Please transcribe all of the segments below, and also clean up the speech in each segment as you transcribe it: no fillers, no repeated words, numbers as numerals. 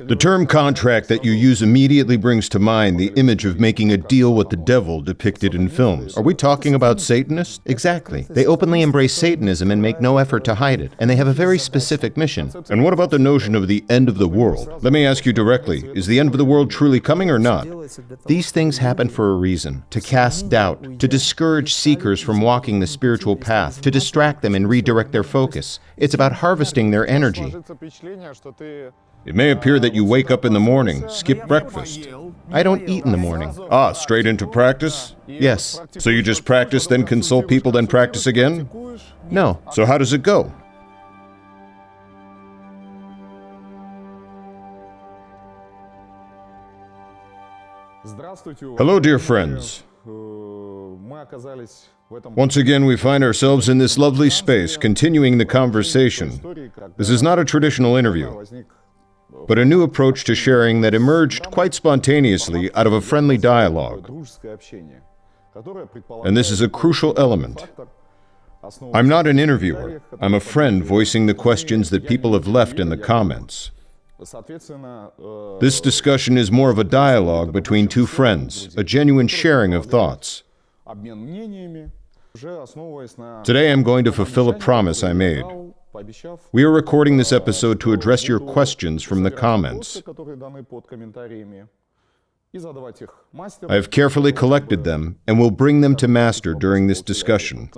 The term contract that you use immediately brings to mind the image of making a deal with the devil depicted in films. Are we talking about Satanists? Exactly. They openly embrace Satanism and make no effort to hide it, and they have a very specific mission. And what about the notion of the end of the world? Let me ask you directly, is the end of the world truly coming or not? These things happen for a reason: to cast doubt, to discourage seekers from walking the spiritual path, to distract them and redirect their focus. It's about harvesting their energy. It may appear that you wake up in the morning, skip breakfast. I don't eat in the morning. Straight into practice? Yes. So you just practice, then consult people, then practice again? No. So how does it go? Hello, dear friends. Once again, we find ourselves in this lovely space, continuing the conversation. This is not a traditional interview, but a new approach to sharing that emerged quite spontaneously out of a friendly dialogue. And this is a crucial element. I'm not an interviewer. I'm a friend voicing the questions that people have left in the comments. This discussion is more of a dialogue between two friends, a genuine sharing of thoughts. Today I'm going to fulfill a promise I made. We are recording this episode to address your questions from the comments. I have carefully collected them and will bring them to Master during this discussion.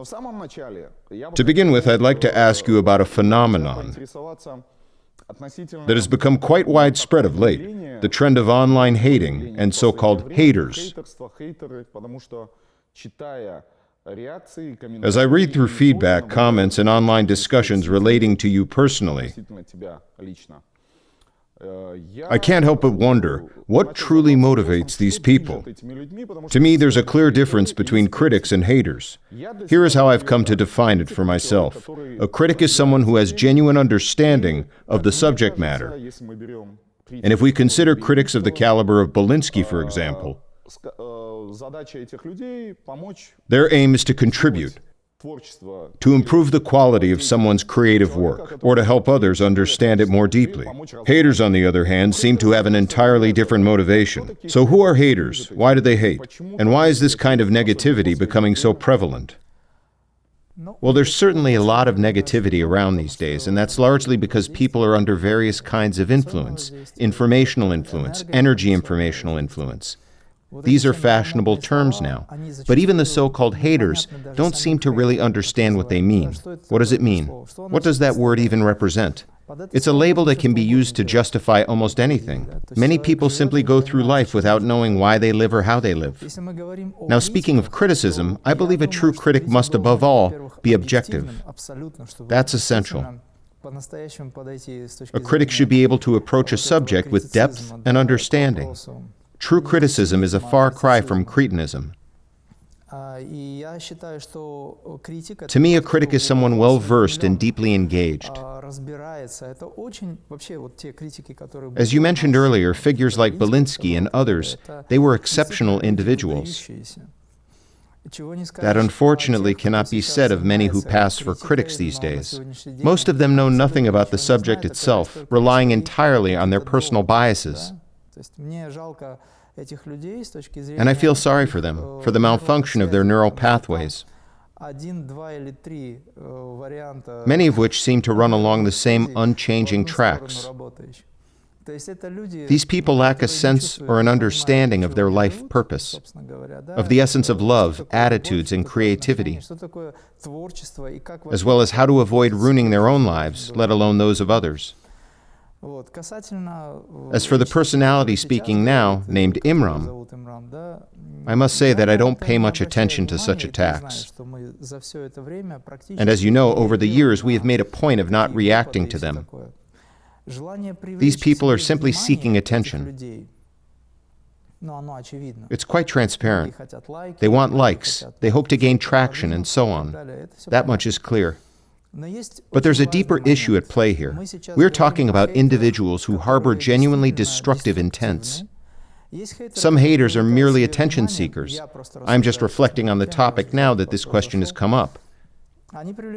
To begin with, I'd like to ask you about a phenomenon that has become quite widespread of late, the trend of online hating and so-called haters. As I read through feedback, comments, and online discussions relating to you personally, I can't help but wonder, what truly motivates these people? To me, there's a clear difference between critics and haters. Here is how I've come to define it for myself. A critic is someone who has genuine understanding of the subject matter. And if we consider critics of the caliber of Belinsky, for example, their aim is to contribute, to improve the quality of someone's creative work, or to help others understand it more deeply. Haters, on the other hand, seem to have an entirely different motivation. So who are haters? Why do they hate? And why is this kind of negativity becoming so prevalent? Well, there's certainly a lot of negativity around these days, and that's largely because people are under various kinds of influence: informational influence, energy informational influence. These are fashionable terms now, but even the so-called haters don't seem to really understand what they mean. What does it mean? What does that word even represent? It's a label that can be used to justify almost anything. Many people simply go through life without knowing why they live or how they live. Now, speaking of criticism, I believe a true critic must above all be objective. That's essential. A critic should be able to approach a subject with depth and understanding. True criticism is a far cry from cretinism. To me, a critic is someone well-versed and deeply engaged. As you mentioned earlier, figures like Belinsky and others, they were exceptional individuals. That unfortunately cannot be said of many who pass for critics these days. Most of them know nothing about the subject itself, relying entirely on their personal biases. And I feel sorry for them, for the malfunction of their neural pathways, many of which seem to run along the same unchanging tracks. These people lack a sense or an understanding of their life purpose, of the essence of love, attitudes, and creativity, as well as how to avoid ruining their own lives, let alone those of others. As for the personality speaking now, named Imram, I must say that I don't pay much attention to such attacks. And as you know, over the years we have made a point of not reacting to them. These people are simply seeking attention. It's quite transparent. They want likes, they hope to gain traction, and so on. That much is clear. But there's a deeper issue at play here. We're talking about individuals who harbor genuinely destructive intents. Some haters are merely attention seekers. I'm just reflecting on the topic now that this question has come up.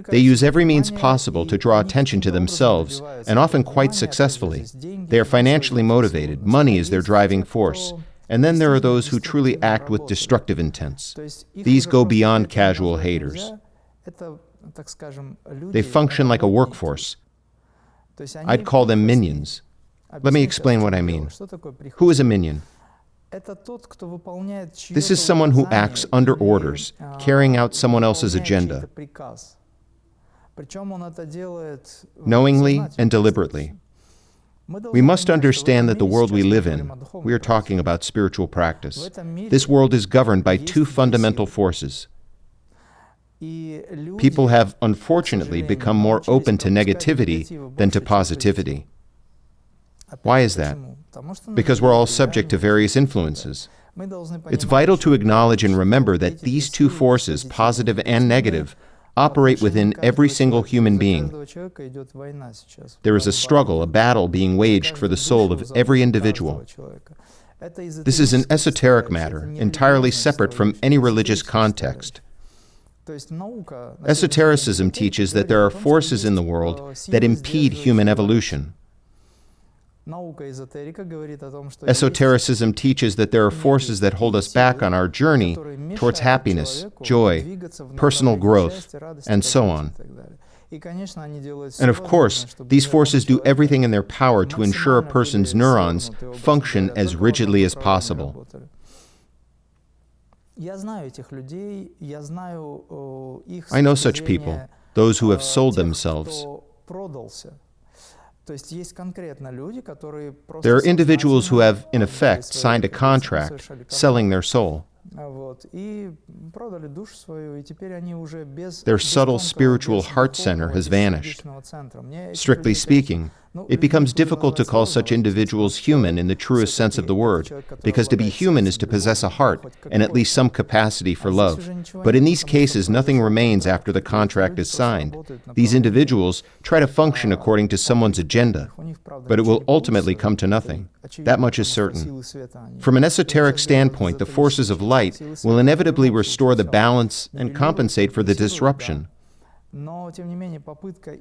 They use every means possible to draw attention to themselves, and often quite successfully. They are financially motivated. Money is their driving force. And then there are those who truly act with destructive intents. These go beyond casual haters. They function like a workforce. I'd call them minions. Let me explain what I mean. Who is a minion? This is someone who acts under orders, carrying out someone else's agenda, knowingly and deliberately. We must understand that the world we live in, we are talking about spiritual practice, this world is governed by two fundamental forces. People have, unfortunately, become more open to negativity than to positivity. Why is that? Because we're all subject to various influences. It's vital to acknowledge and remember that these two forces, positive and negative, operate within every single human being. There is a struggle, a battle being waged for the soul of every individual. This is an esoteric matter, entirely separate from any religious context. Esotericism teaches that there are forces in the world that impede human evolution. Esotericism teaches that there are forces that hold us back on our journey towards happiness, joy, personal growth, and so on. And of course, these forces do everything in their power to ensure a person's neurons function as rigidly as possible. I know such people, those who have sold themselves. There are individuals who have, in effect, signed a contract, selling their soul. Their subtle spiritual heart center has vanished. Strictly speaking, it becomes difficult to call such individuals human in the truest sense of the word, because to be human is to possess a heart and at least some capacity for love. But in these cases, nothing remains after the contract is signed. These individuals try to function according to someone's agenda, but it will ultimately come to nothing. That much is certain. From an esoteric standpoint, the forces of light will inevitably restore the balance and compensate for the disruption.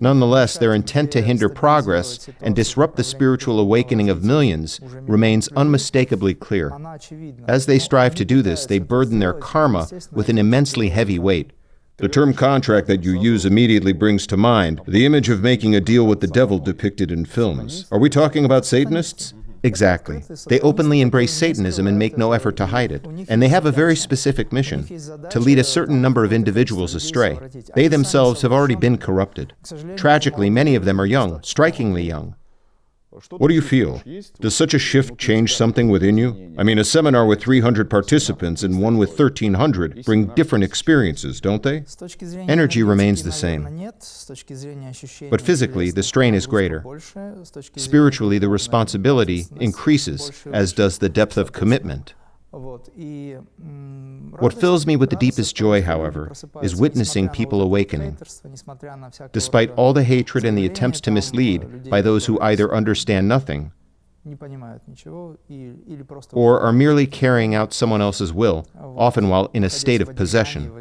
Nonetheless, their intent to hinder progress and disrupt the spiritual awakening of millions remains unmistakably clear. As they strive to do this, they burden their karma with an immensely heavy weight. The term contract that you use immediately brings to mind the image of making a deal with the devil depicted in films. Are we talking about Satanists? Exactly. They openly embrace Satanism and make no effort to hide it. And they have a very specific mission, to lead a certain number of individuals astray. They themselves have already been corrupted. Tragically, many of them are young, strikingly young. What do you feel? Does such a shift change something within you? I mean, a seminar with 300 participants and one with 1,300 bring different experiences, don't they? Energy remains the same. But physically, the strain is greater. Spiritually, the responsibility increases, as does the depth of commitment. What fills me with the deepest joy, however, is witnessing people awakening. Despite all the hatred and the attempts to mislead by those who either understand nothing or are merely carrying out someone else's will, often while in a state of possession.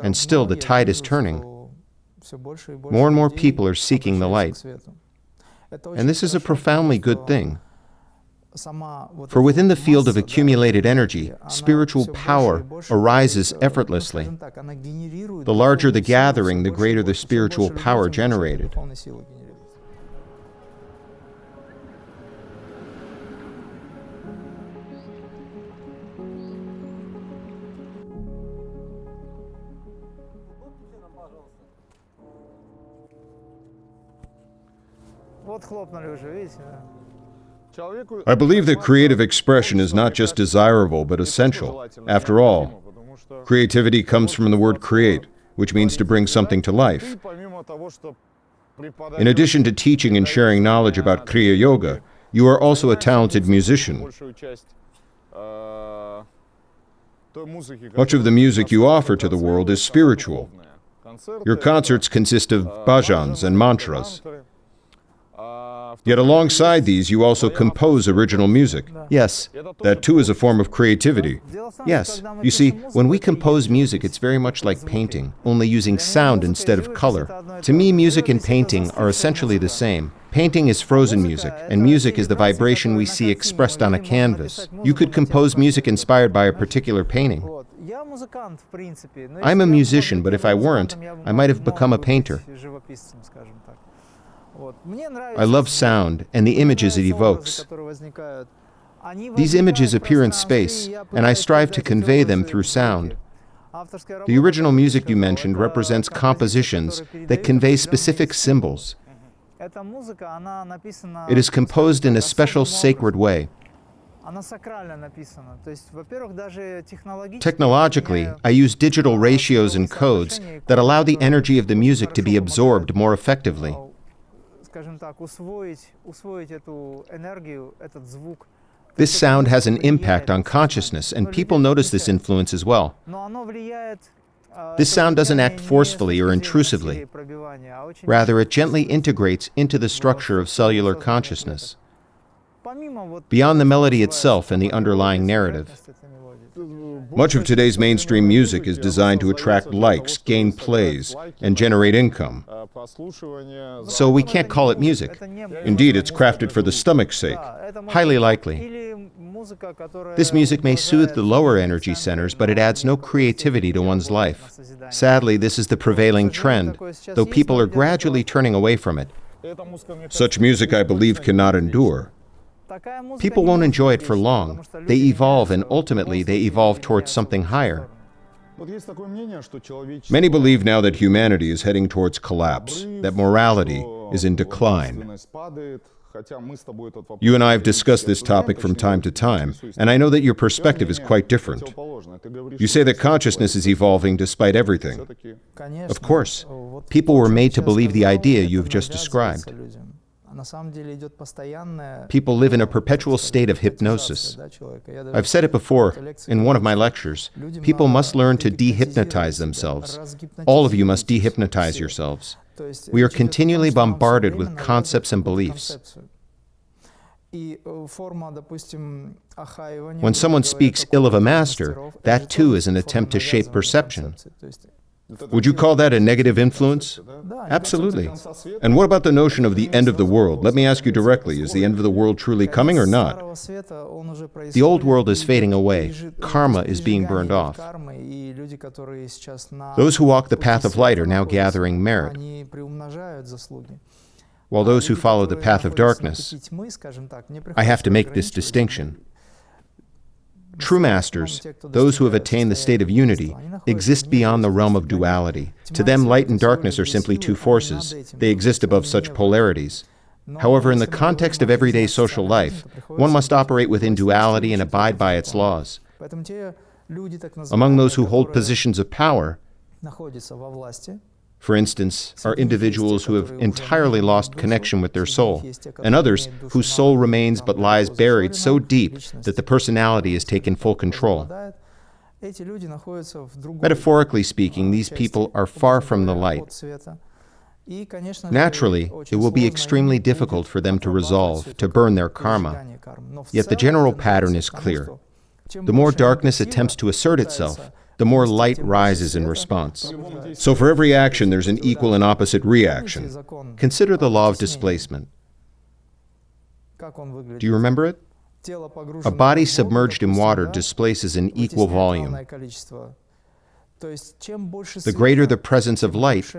And still the tide is turning. More and more people are seeking the light. And this is a profoundly good thing. For within the field of accumulated energy, spiritual power arises effortlessly. The larger the gathering, the greater the spiritual power generated. I believe that creative expression is not just desirable, but essential. After all, creativity comes from the word create, which means to bring something to life. In addition to teaching and sharing knowledge about Kriya Yoga, you are also a talented musician. Much of the music you offer to the world is spiritual. Your concerts consist of bhajans and mantras. Yet alongside these, you also compose original music. Yes, That too is a form of creativity. yes. You see, when we compose music, it's very much like painting, only using sound instead of color. To me, music and painting are essentially the same. Painting is frozen music, and music is the vibration we see expressed on a canvas. You could compose music inspired by a particular painting. I'm a musician, but if I weren't, I might have become a painter. I love sound and the images it evokes. These images appear in space, and I strive to convey them through sound. The original music you mentioned represents compositions that convey specific symbols. It is composed in a special sacred way. Technologically, I use digital ratios and codes that allow the energy of the music to be absorbed more effectively. This sound has an impact on consciousness, and people notice this influence as well. This sound doesn't act forcefully or intrusively. Rather, it gently integrates into the structure of cellular consciousness, beyond the melody itself and the underlying narrative. Much of today's mainstream music is designed to attract likes, gain plays, and generate income. So we can't call it music. Indeed, it's crafted for the stomach's sake. Highly likely. This music may soothe the lower energy centers, but it adds no creativity to one's life. Sadly, this is the prevailing trend, though people are gradually turning away from it. Such music, I believe, cannot endure. People won't enjoy it for long. They evolve, and ultimately they evolve towards something higher. Many believe now that humanity is heading towards collapse, that morality is in decline. You and I have discussed this topic from time to time, and I know that your perspective is quite different. You say that consciousness is evolving despite everything. Of course, people were made to believe the idea you have just described. People live in a perpetual state of hypnosis. I've said it before in one of my lectures. People must learn to dehypnotize themselves. All of you must dehypnotize yourselves. We are continually bombarded with concepts and beliefs. When someone speaks ill of a master, that too is an attempt to shape perception. Would you call that a negative influence? Absolutely. And what about the notion of the end of the world? Let me ask you directly, is the end of the world truly coming or not? The old world is fading away. Karma is being burned off. Those who walk the path of light are now gathering merit, while those who follow the path of darkness, I have to make this distinction. True masters, those who have attained the state of unity, exist beyond the realm of duality. To them, light and darkness are simply two forces. They exist above such polarities. However, in the context of everyday social life, one must operate within duality and abide by its laws. Among those who hold positions of power, for instance, are individuals who have entirely lost connection with their soul, and others whose soul remains but lies buried so deep that the personality has taken full control. Metaphorically speaking, these people are far from the light. Naturally, it will be extremely difficult for them to resolve, to burn their karma. Yet the general pattern is clear. The more darkness attempts to assert itself, the more light rises in response. So for every action, there's an equal and opposite reaction. Consider the law of displacement. Do you remember it? A body submerged in water displaces an equal volume. The greater the presence of light,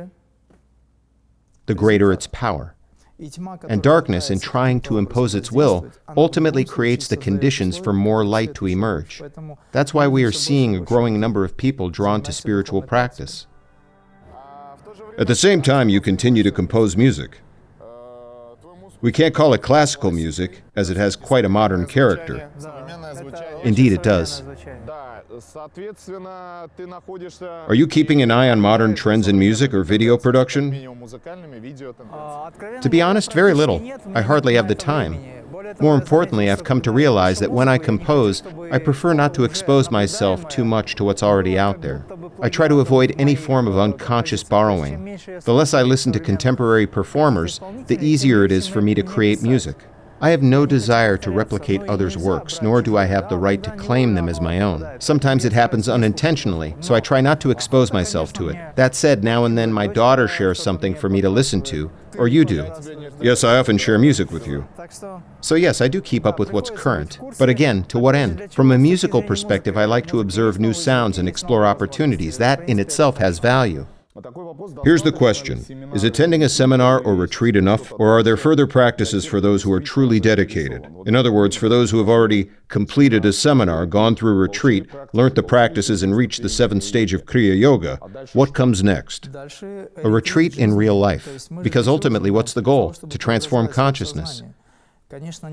the greater its power. And darkness, in trying to impose its will, ultimately creates the conditions for more light to emerge. That's why we are seeing a growing number of people drawn to spiritual practice. At the same time, you continue to compose music. We can't call it classical music, as it has quite a modern character. Indeed, it does. Are you keeping an eye on modern trends in music or video production? To be honest, very little. I hardly have the time. More importantly, I've come to realize that when I compose, I prefer not to expose myself too much to what's already out there. I try to avoid any form of unconscious borrowing. The less I listen to contemporary performers, the easier it is for me to create music. I have no desire to replicate others' works, nor do I have the right to claim them as my own. Sometimes it happens unintentionally, so I try not to expose myself to it. That said, now and then my daughter shares something for me to listen to, or you do. Yes, I often share music with you. So yes, I do keep up with what's current. But again, to what end? From a musical perspective, I like to observe new sounds and explore opportunities. That in itself has value. Here's the question. Is attending a seminar or retreat enough, or are there further practices for those who are truly dedicated? In other words, for those who have already completed a seminar, gone through a retreat, learnt the practices, and reached the 7th stage of Kriya Yoga, what comes next? A retreat in real life. Because ultimately, what's the goal? To transform consciousness.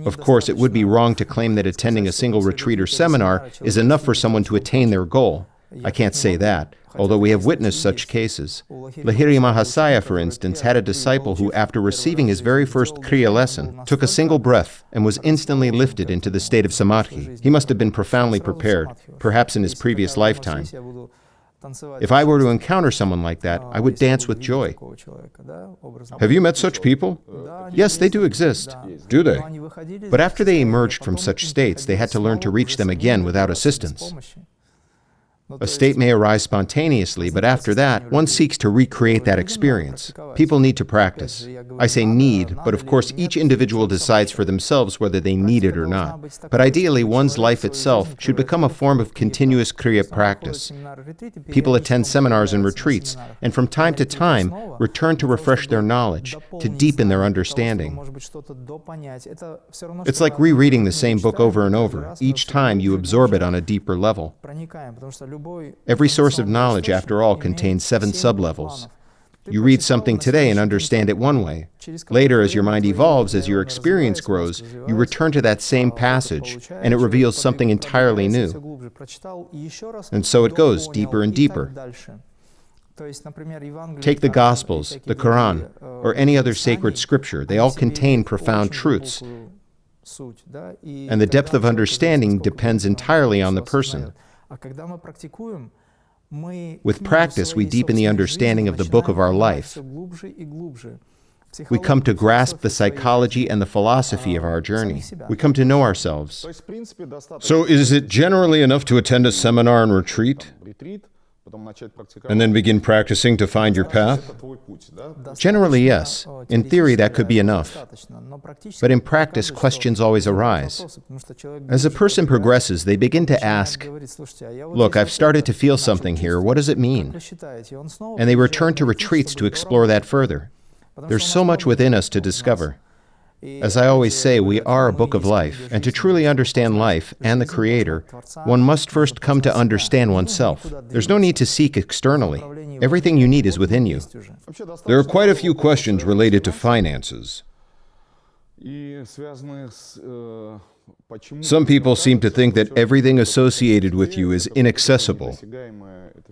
Of course, it would be wrong to claim that attending a single retreat or seminar is enough for someone to attain their goal. I can't say that, although we have witnessed such cases. Lahiri Mahasaya, for instance, had a disciple who, after receiving his very first Kriya lesson, took a single breath and was instantly lifted into the state of samadhi. He must have been profoundly prepared, perhaps in his previous lifetime. If I were to encounter someone like that, I would dance with joy. Have you met such people? Yes, they do exist. Do they? But after they emerged from such states, they had to learn to reach them again without assistance. A state may arise spontaneously, but after that, one seeks to recreate that experience. People need to practice. I say need, but of course each individual decides for themselves whether they need it or not. But ideally, one's life itself should become a form of continuous Kriya practice. People attend seminars and retreats, and from time to time, return to refresh their knowledge, to deepen their understanding. It's like rereading the same book over and over. Each time you absorb it on a deeper level. Every source of knowledge, after all, contains 7 sublevels. You read something today and understand it one way. Later, as your mind evolves, as your experience grows, you return to that same passage, and it reveals something entirely new. And so it goes, deeper and deeper. Take the Gospels, the Quran, or any other sacred scripture. They all contain profound truths. And the depth of understanding depends entirely on the person. With practice, we deepen the understanding of the book of our life. We come to grasp the psychology and the philosophy of our journey. We come to know ourselves. So is it generally enough to attend a seminar and retreat, and then begin practicing to find your path? Generally, yes. In theory, that could be enough. But in practice, questions always arise. As a person progresses, they begin to ask, "Look, I've started to feel something here. What does it mean?" And they return to retreats to explore that further. There's so much within us to discover. As I always say, we are a book of life, and to truly understand life and the Creator, one must first come to understand oneself. There's no need to seek externally. Everything you need is within you. There are quite a few questions related to finances. Some people seem to think that everything associated with you is inaccessible,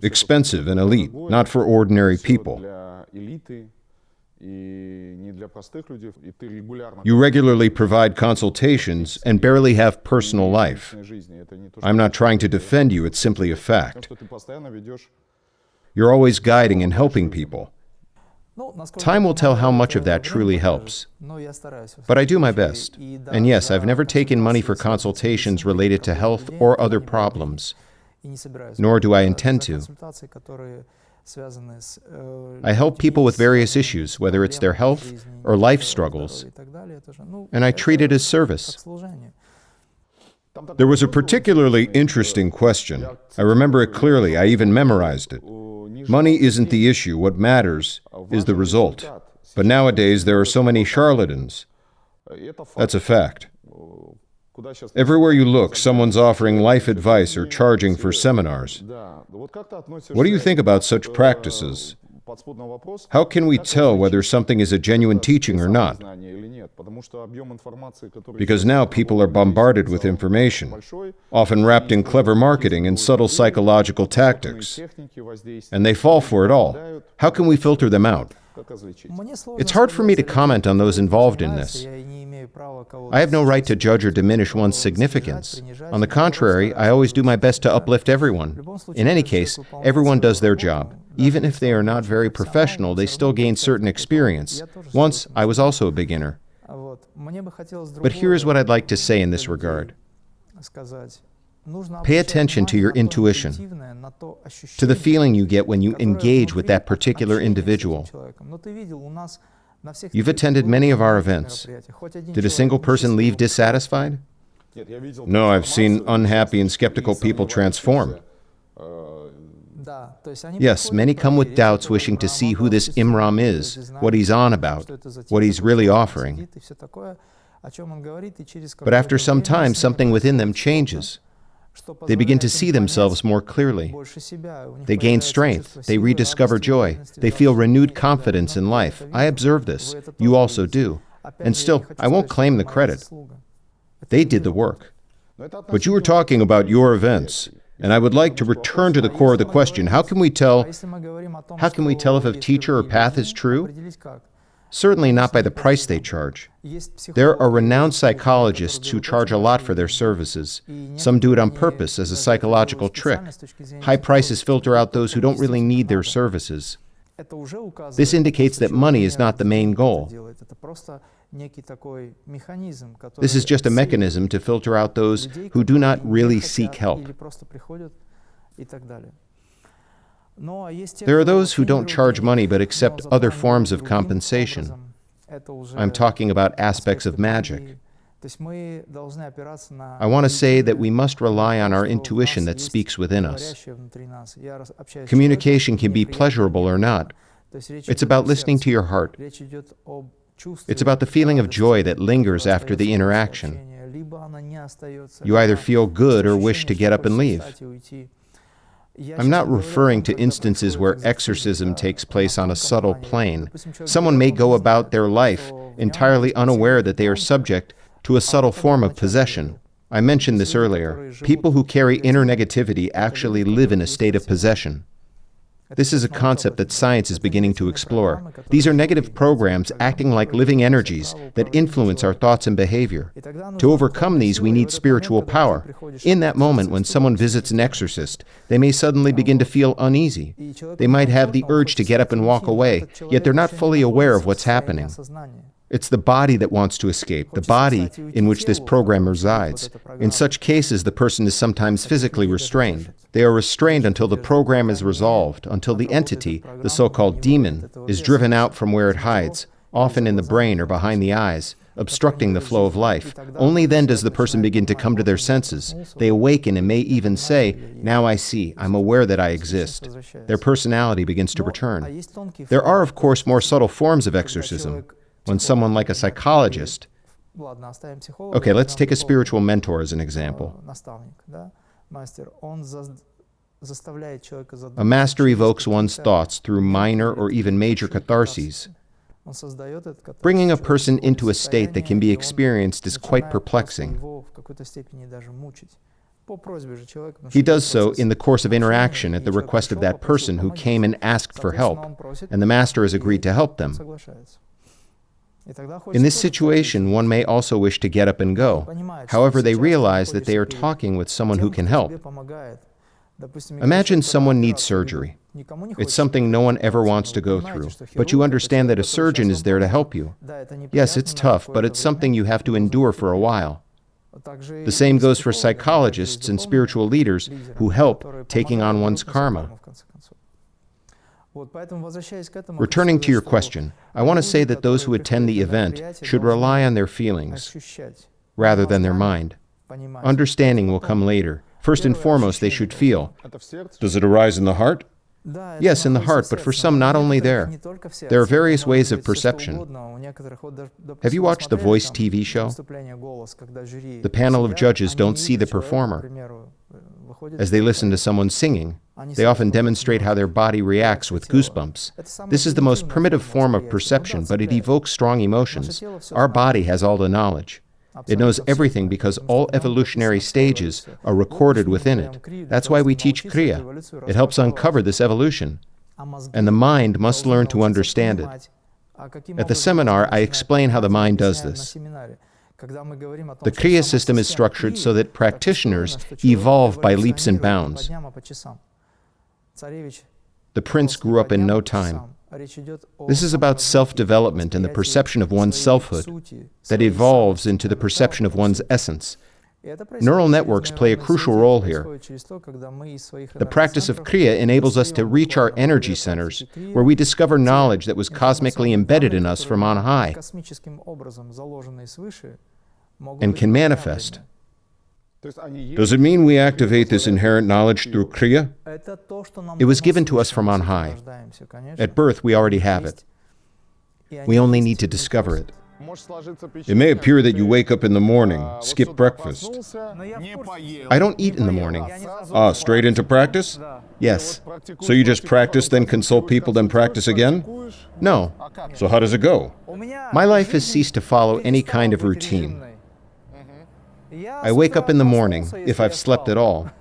expensive and elite, not for ordinary people. You regularly provide consultations and barely have personal life. I'm not trying to defend you, it's simply a fact. You're always guiding and helping people. Time will tell how much of that truly helps. But I do my best. And yes, I've never taken money for consultations related to health or other problems, nor do I intend to. I help people with various issues, whether it's their health or life struggles, and I treat it as service. There was a particularly interesting question. I remember it clearly. I even memorized it. Money isn't the issue. What matters is the result. But nowadays, there are so many charlatans. That's a fact. Everywhere you look, someone's offering life advice or charging for seminars. What do you think about such practices? How can we tell whether something is a genuine teaching or not? Because now people are bombarded with information, often wrapped in clever marketing and subtle psychological tactics, and they fall for it all. How can we filter them out? It's hard for me to comment on those involved in this. I have no right to judge or diminish one's significance. On the contrary, I always do my best to uplift everyone. In any case, everyone does their job. Even if they are not very professional, they still gain certain experience. Once, I was also a beginner. But here is what I'd like to say in this regard. Pay attention to your intuition, to the feeling you get when you engage with that particular individual. You've attended many of our events. Did a single person leave dissatisfied? No, I've seen unhappy and skeptical people transform. Yes, many come with doubts wishing to see who this Imram is, what he's on about, what he's really offering. But after some time, something within them changes. They begin to see themselves more clearly. They gain strength. They rediscover joy. They feel renewed confidence in life. I observe this. You also do. And still, I won't claim the credit. They did the work. But you were talking about your events, and I would like to return to the core of the question. How can we tell if a teacher or path is true? Certainly not by the price they charge. There are renowned psychologists who charge a lot for their services. Some do it on purpose as a psychological trick. High prices filter out those who don't really need their services. This indicates that money is not the main goal. This is just a mechanism to filter out those who do not really seek help. There are those who don't charge money but accept other forms of compensation. I'm talking about aspects of magic. I want to say that we must rely on our intuition that speaks within us. Communication can be pleasurable or not. It's about listening to your heart. It's about the feeling of joy that lingers after the interaction. You either feel good or wish to get up and leave. I'm not referring to instances where exorcism takes place on a subtle plane. Someone may go about their life entirely unaware that they are subject to a subtle form of possession. I mentioned this earlier. People who carry inner negativity actually live in a state of possession. This is a concept that science is beginning to explore. These are negative programs acting like living energies that influence our thoughts and behavior. To overcome these, we need spiritual power. In that moment, when someone visits an exorcist, they may suddenly begin to feel uneasy. They might have the urge to get up and walk away, yet they're not fully aware of what's happening. It's the body that wants to escape, the body in which this program resides. In such cases, the person is sometimes physically restrained. They are restrained until the program is resolved, until the entity, the so-called demon, is driven out from where it hides, often in the brain or behind the eyes, obstructing the flow of life. Only then does the person begin to come to their senses. They awaken and may even say, "Now I see, I'm aware that I exist." Their personality begins to return. There are, of course, more subtle forms of exorcism. When someone like a psychologist... Okay, let's take a spiritual mentor as an example. A master evokes one's thoughts through minor or even major catharses. Bringing a person into a state that can be experienced is quite perplexing. He does so in the course of interaction at the request of that person who came and asked for help, and the master has agreed to help them. In this situation, one may also wish to get up and go. However, they realize that they are talking with someone who can help. Imagine someone needs surgery. It's something no one ever wants to go through, but you understand that a surgeon is there to help you. Yes, it's tough, but it's something you have to endure for a while. The same goes for psychologists and spiritual leaders who help taking on one's karma. Returning to your question, I want to say that those who attend the event should rely on their feelings rather than their mind. Understanding will come later. First and foremost, they should feel. Does it arise in the heart? Yes, in the heart, but for some, not only there. There are various ways of perception. Have you watched the Voice TV show? The panel of judges don't see the performer. As they listen to someone singing, they often demonstrate how their body reacts with goosebumps. This is the most primitive form of perception, but it evokes strong emotions. Our body has all the knowledge. It knows everything because all evolutionary stages are recorded within it. That's why we teach Kriya. It helps uncover this evolution. And the mind must learn to understand it. At the seminar, I explain how the mind does this. The Kriya system is structured so that practitioners evolve by leaps and bounds. The prince grew up in no time. This is about self-development and the perception of one's selfhood that evolves into the perception of one's essence. Neural networks play a crucial role here. The practice of Kriya enables us to reach our energy centers, where we discover knowledge that was cosmically embedded in us from on high and can manifest. Does it mean we activate this inherent knowledge through Kriya? It was given to us from on high. At birth, we already have it. We only need to discover it. It may appear that you wake up in the morning, skip breakfast. I don't eat in the morning. Ah, straight into practice? Yes. So you just practice, then consult people, then practice again? No. So how does it go? My life has ceased to follow any kind of routine. I wake up in the morning, if I've slept at all.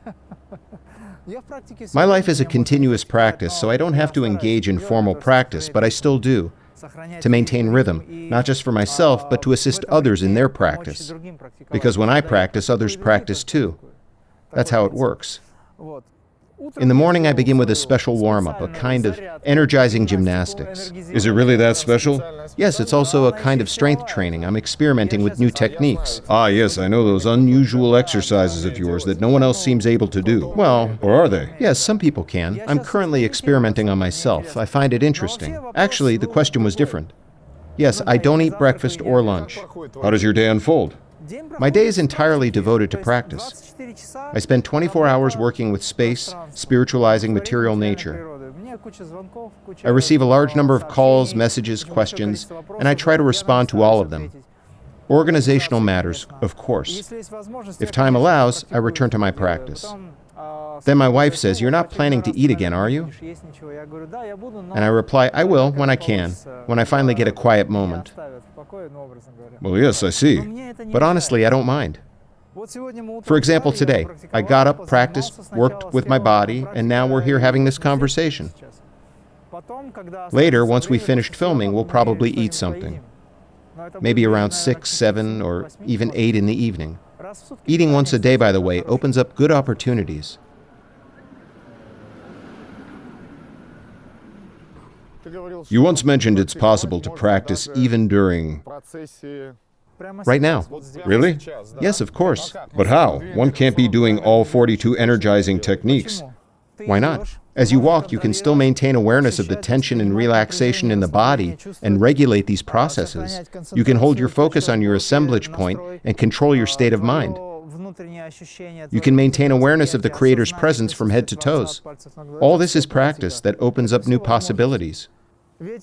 My life is a continuous practice, so I don't have to engage in formal practice, but I still do, to maintain rhythm, not just for myself, but to assist others in their practice. Because when I practice, others practice too. That's how it works. In the morning, I begin with a special warm-up, a kind of energizing gymnastics. Is it really that special? Yes, it's also a kind of strength training. I'm experimenting with new techniques. Ah, yes, I know those unusual exercises of yours that no one else seems able to do. Well, Or are they? yes, some people can. I'm currently experimenting on myself. I find it interesting. Actually, the question was different. Yes, I don't eat breakfast or lunch. How does your day unfold? My day is entirely devoted to practice. I spend 24 hours working with space, spiritualizing material nature. I receive a large number of calls, messages, questions, and I try to respond to all of them. Organizational matters, of course. If time allows, I return to my practice. Then my wife says, "You're not planning to eat again, are you?" And I reply, "I will, when I can, when I finally get a quiet moment." Well, yes, I see. But honestly, I don't mind. For example, today, I got up, practiced, worked with my body, and now we're here having this conversation. Later, once we finished filming, we'll probably eat something. Maybe around 6, 7, or even 8 in the evening. Eating once a day, by the way, opens up good opportunities. You once mentioned it's possible to practice even during... Right now. Really? Yes, of course. But how? One can't be doing all 42 energizing techniques. Why not? As you walk, you can still maintain awareness of the tension and relaxation in the body and regulate these processes. You can hold your focus on your assemblage point and control your state of mind. You can maintain awareness of the Creator's presence from head to toes. All this is practice that opens up new possibilities.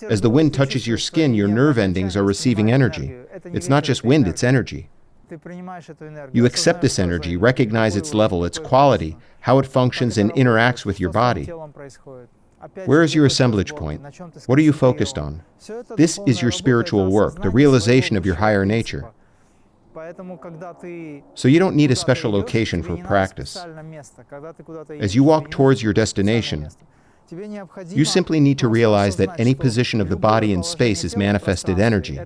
As the wind touches your skin, your nerve endings are receiving energy. It's not just wind, it's energy. You accept this energy, recognize its level, its quality, how it functions and interacts with your body. Where is your assemblage point? What are you focused on? This is your spiritual work, the realization of your higher nature. So you don't need a special location for practice. As you walk towards your destination, you simply need to realize that any position of the body in space is manifested energy,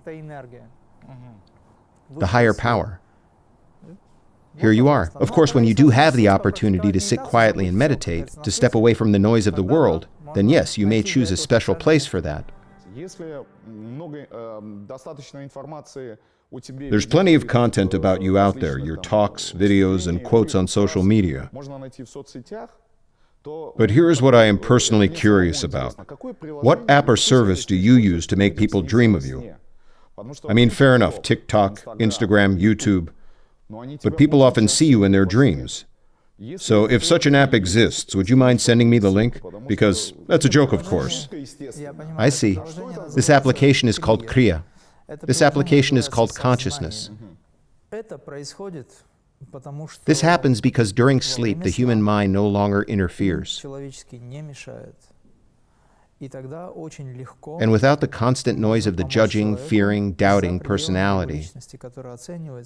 the higher power. Here you are. Of course, when you do have the opportunity to sit quietly and meditate, to step away from the noise of the world, then yes, you may choose a special place for that. There's plenty of content about you out there, your talks, videos, and quotes on social media. But here is what I am personally curious about. What app or service do you use to make people dream of you? I mean, fair enough, TikTok, Instagram, YouTube, but people often see you in their dreams. So if such an app exists, would you mind sending me the link? Because that's a joke, of course. I see. This application is called Kriya. This application is called consciousness. This happens because during sleep, the human mind no longer interferes. And without the constant noise of the judging, fearing, doubting personality,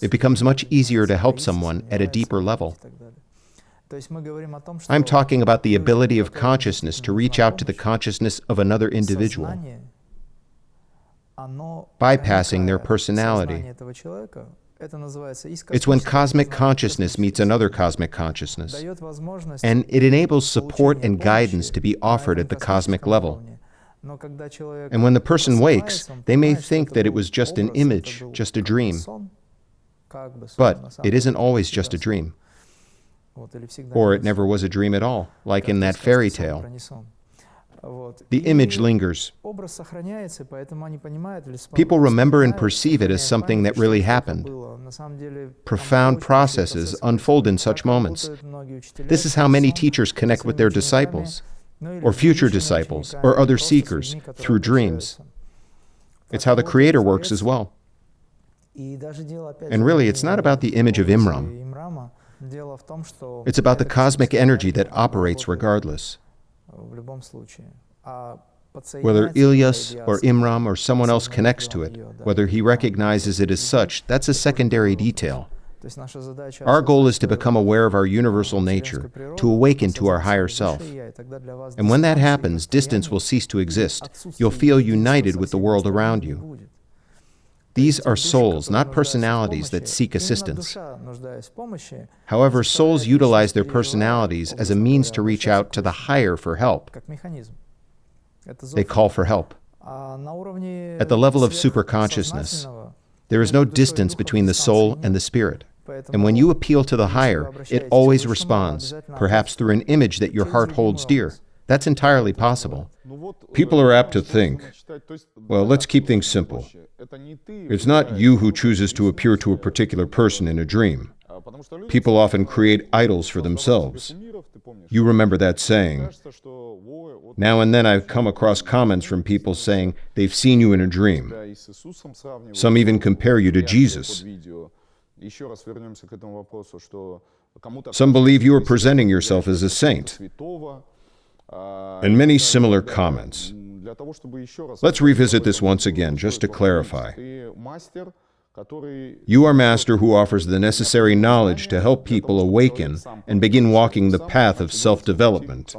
it becomes much easier to help someone at a deeper level. I'm talking about the ability of consciousness to reach out to the consciousness of another individual, bypassing their personality It's when cosmic consciousness meets another cosmic consciousness, and it enables support and guidance to be offered at the cosmic level. And when the person wakes, they may think that it was just an image, just a dream. But it isn't always just a dream. Or it never was a dream at all, like in that fairy tale. The image lingers. People remember and perceive it as something that really happened. Profound processes unfold in such moments. This is how many teachers connect with their disciples, or future disciples, or other seekers, through dreams. It's how the Creator works as well. And really, it's not about the image of Imram. It's about the cosmic energy that operates regardless. Whether Ilyas or Imram or someone else connects to it, whether he recognizes it as such, that's a secondary detail. Our goal is to become aware of our universal nature, to awaken to our higher self. And when that happens, distance will cease to exist. You'll feel united with the world around you. These are souls, not personalities, that seek assistance. However, souls utilize their personalities as a means to reach out to the higher for help. They call for help. At the level of superconsciousness, there is no distance between the soul and the spirit. And when you appeal to the higher, it always responds, perhaps through an image that your heart holds dear. That's entirely possible. People are apt to think, well, let's keep things simple. It's not you who chooses to appear to a particular person in a dream. People often create idols for themselves. You remember that saying. Now and then I've come across comments from people saying they've seen you in a dream. Some even compare you to Jesus. Some believe you are presenting yourself as a saint. And many similar comments. Let's revisit this once again, just to clarify. You are master who offers the necessary knowledge to help people awaken and begin walking the path of self-development.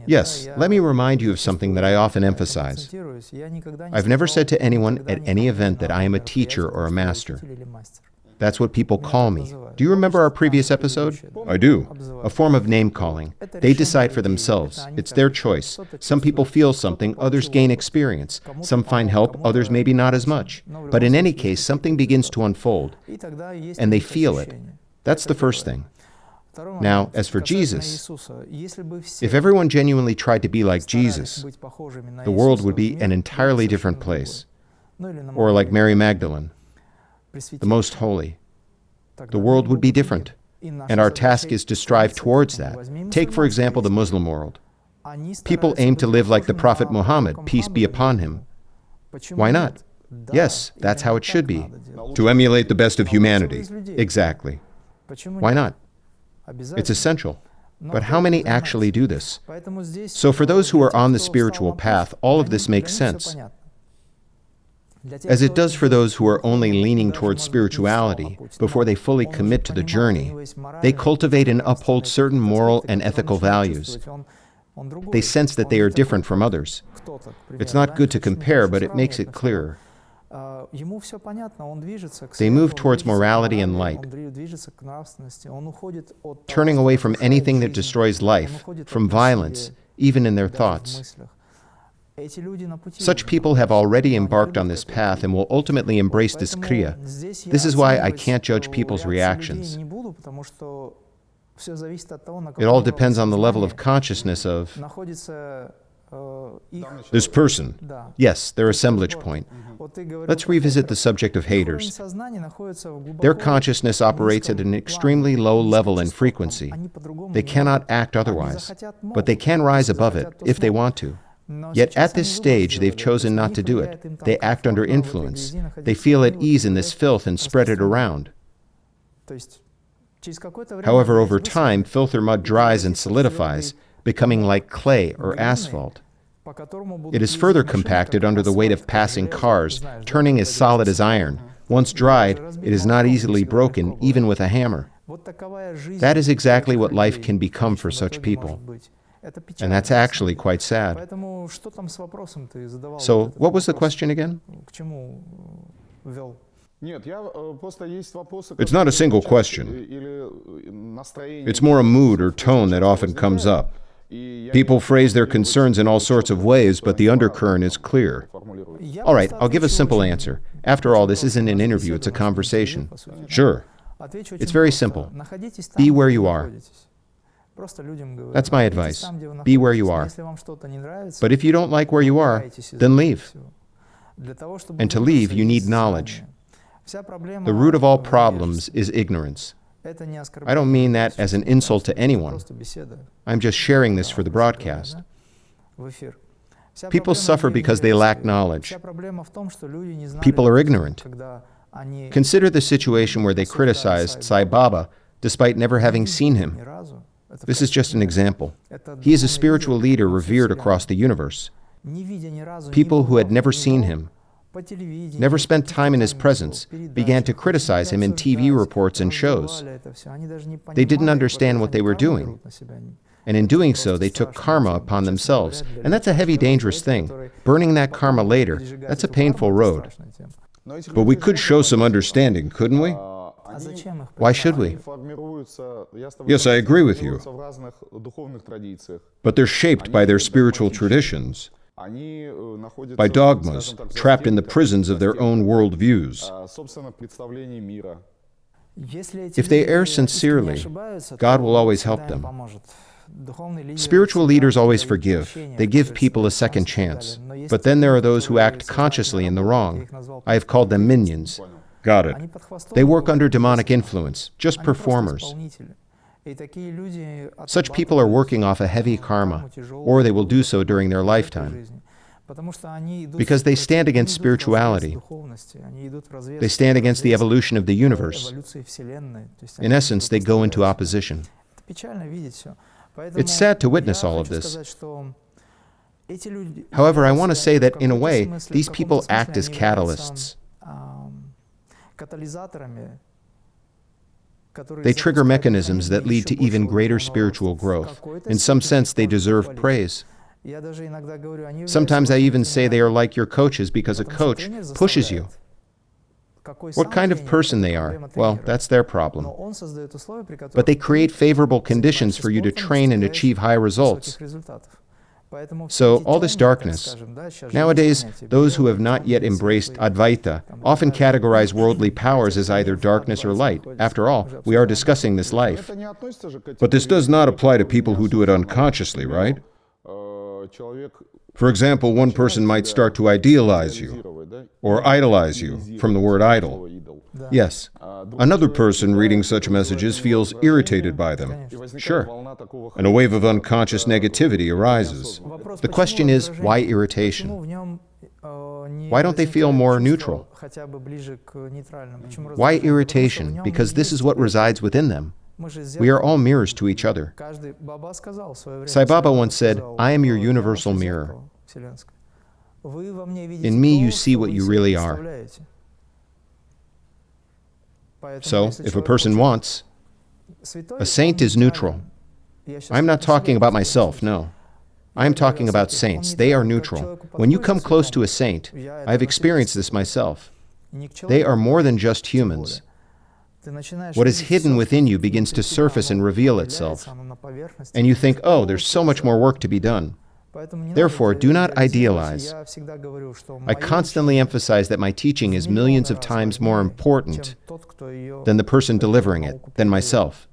Yes, let me remind you of something that I often emphasize. I've never said to anyone at any event that I am a teacher or a master. That's what people call me. Do you remember our previous episode? I do. A form of name-calling. They decide for themselves. It's their choice. Some people feel something, others gain experience. Some find help, others maybe not as much. But in any case, something begins to unfold, and they feel it. That's the first thing. Now, as for Jesus, if everyone genuinely tried to be like Jesus, the world would be an entirely different place. Or like Mary Magdalene, the most holy. The world would be different, and our task is to strive towards that. Take, for example, the Muslim world. People aim to live like the Prophet Muhammad, peace be upon him. Why not? Yes, that's how it should be. To emulate the best of humanity. Exactly. Why not? It's essential. But how many actually do this? So for those who are on the spiritual path, all of this makes sense. As it does for those who are only leaning towards spirituality before they fully commit to the journey. They cultivate and uphold certain moral and ethical values. They sense that they are different from others. It's not good to compare, but it makes it clearer. They move towards morality and light, turning away from anything that destroys life, from violence, even in their thoughts. Such people have already embarked on this path and will ultimately embrace this Kriya. This is why I can't judge people's reactions. It all depends on the level of consciousness of This person. Yes, their assemblage point. Let's revisit the subject of haters. Their consciousness operates at an extremely low level and frequency. They cannot act otherwise, but they can rise above it if they want to. Yet at this stage, they've chosen not to do it. They act under influence. They feel at ease in this filth and spread it around. However, over time, filth or mud dries and solidifies, becoming like clay or asphalt. It is further compacted under the weight of passing cars, turning as solid as iron. Once dried, it is not easily broken, even with a hammer. That is exactly what life can become for such people. And that's actually quite sad. So, what was the question again? It's not a single question. It's more a mood or tone that often comes up. People phrase their concerns in all sorts of ways, but the undercurrent is clear. All right, I'll give a simple answer. After all, this isn't an interview, it's a conversation. Sure. It's very simple. Be where you are. That's my advice. Be where you are. But if you don't like where you are, then leave. And to leave, you need knowledge. The root of all problems is ignorance. I don't mean that as an insult to anyone. I'm just sharing this for the broadcast. People suffer because they lack knowledge. People are ignorant. Consider the situation where they criticized Sai Baba despite never having seen him. This is just an example. He is a spiritual leader revered across the universe. People who had never seen him, never spent time in his presence, began to criticize him in TV reports and shows. They didn't understand what they were doing. And in doing so, they took karma upon themselves. And that's a heavy, dangerous thing. Burning that karma later, that's a painful road. But we could show some understanding, couldn't we? Why should we? Yes, I agree with you. But they're shaped by their spiritual traditions, by dogmas, trapped in the prisons of their own worldviews. If they err sincerely, God will always help them. Spiritual leaders always forgive. They give people a second chance. But then there are those who act consciously in the wrong. I have called them minions. Got it. They work under demonic influence, just performers. Such people are working off a heavy karma, or they will do so during their lifetime. Because they stand against spirituality. They stand against the evolution of the universe. In essence, they go into opposition. It's sad to witness all of this. However, I want to say that, in a way, these people act as catalysts. They trigger mechanisms that lead to even greater spiritual growth. In some sense, they deserve praise. Sometimes I even say they are like your coaches because a coach pushes you. What kind of person they are, well, that's their problem. But they create favorable conditions for you to train and achieve high results. So, all this darkness. Nowadays, those who have not yet embraced Advaita often categorize worldly powers as either darkness or light. After all, we are discussing this life. But this does not apply to people who do it unconsciously, right? For example, one person might start to idealize you, or idolize you, from the word idol. Yes. Another person reading such messages feels irritated by them. Sure. And a wave of unconscious negativity arises. The question is, why irritation? Why don't they feel more neutral? Why irritation? Because this is what resides within them. We are all mirrors to each other. Sai Baba once said, "I am your universal mirror. In me you see what you really are." So, if a person wants, a saint is neutral. I'm not talking about myself, no. I'm talking about saints. They are neutral. When you come close to a saint, I've experienced this myself. They are more than just humans. What is hidden within you begins to surface and reveal itself. And you think, oh, there's so much more work to be done. Therefore, do not idealize. I constantly emphasize that my teaching is millions of times more important than the person delivering it, than myself.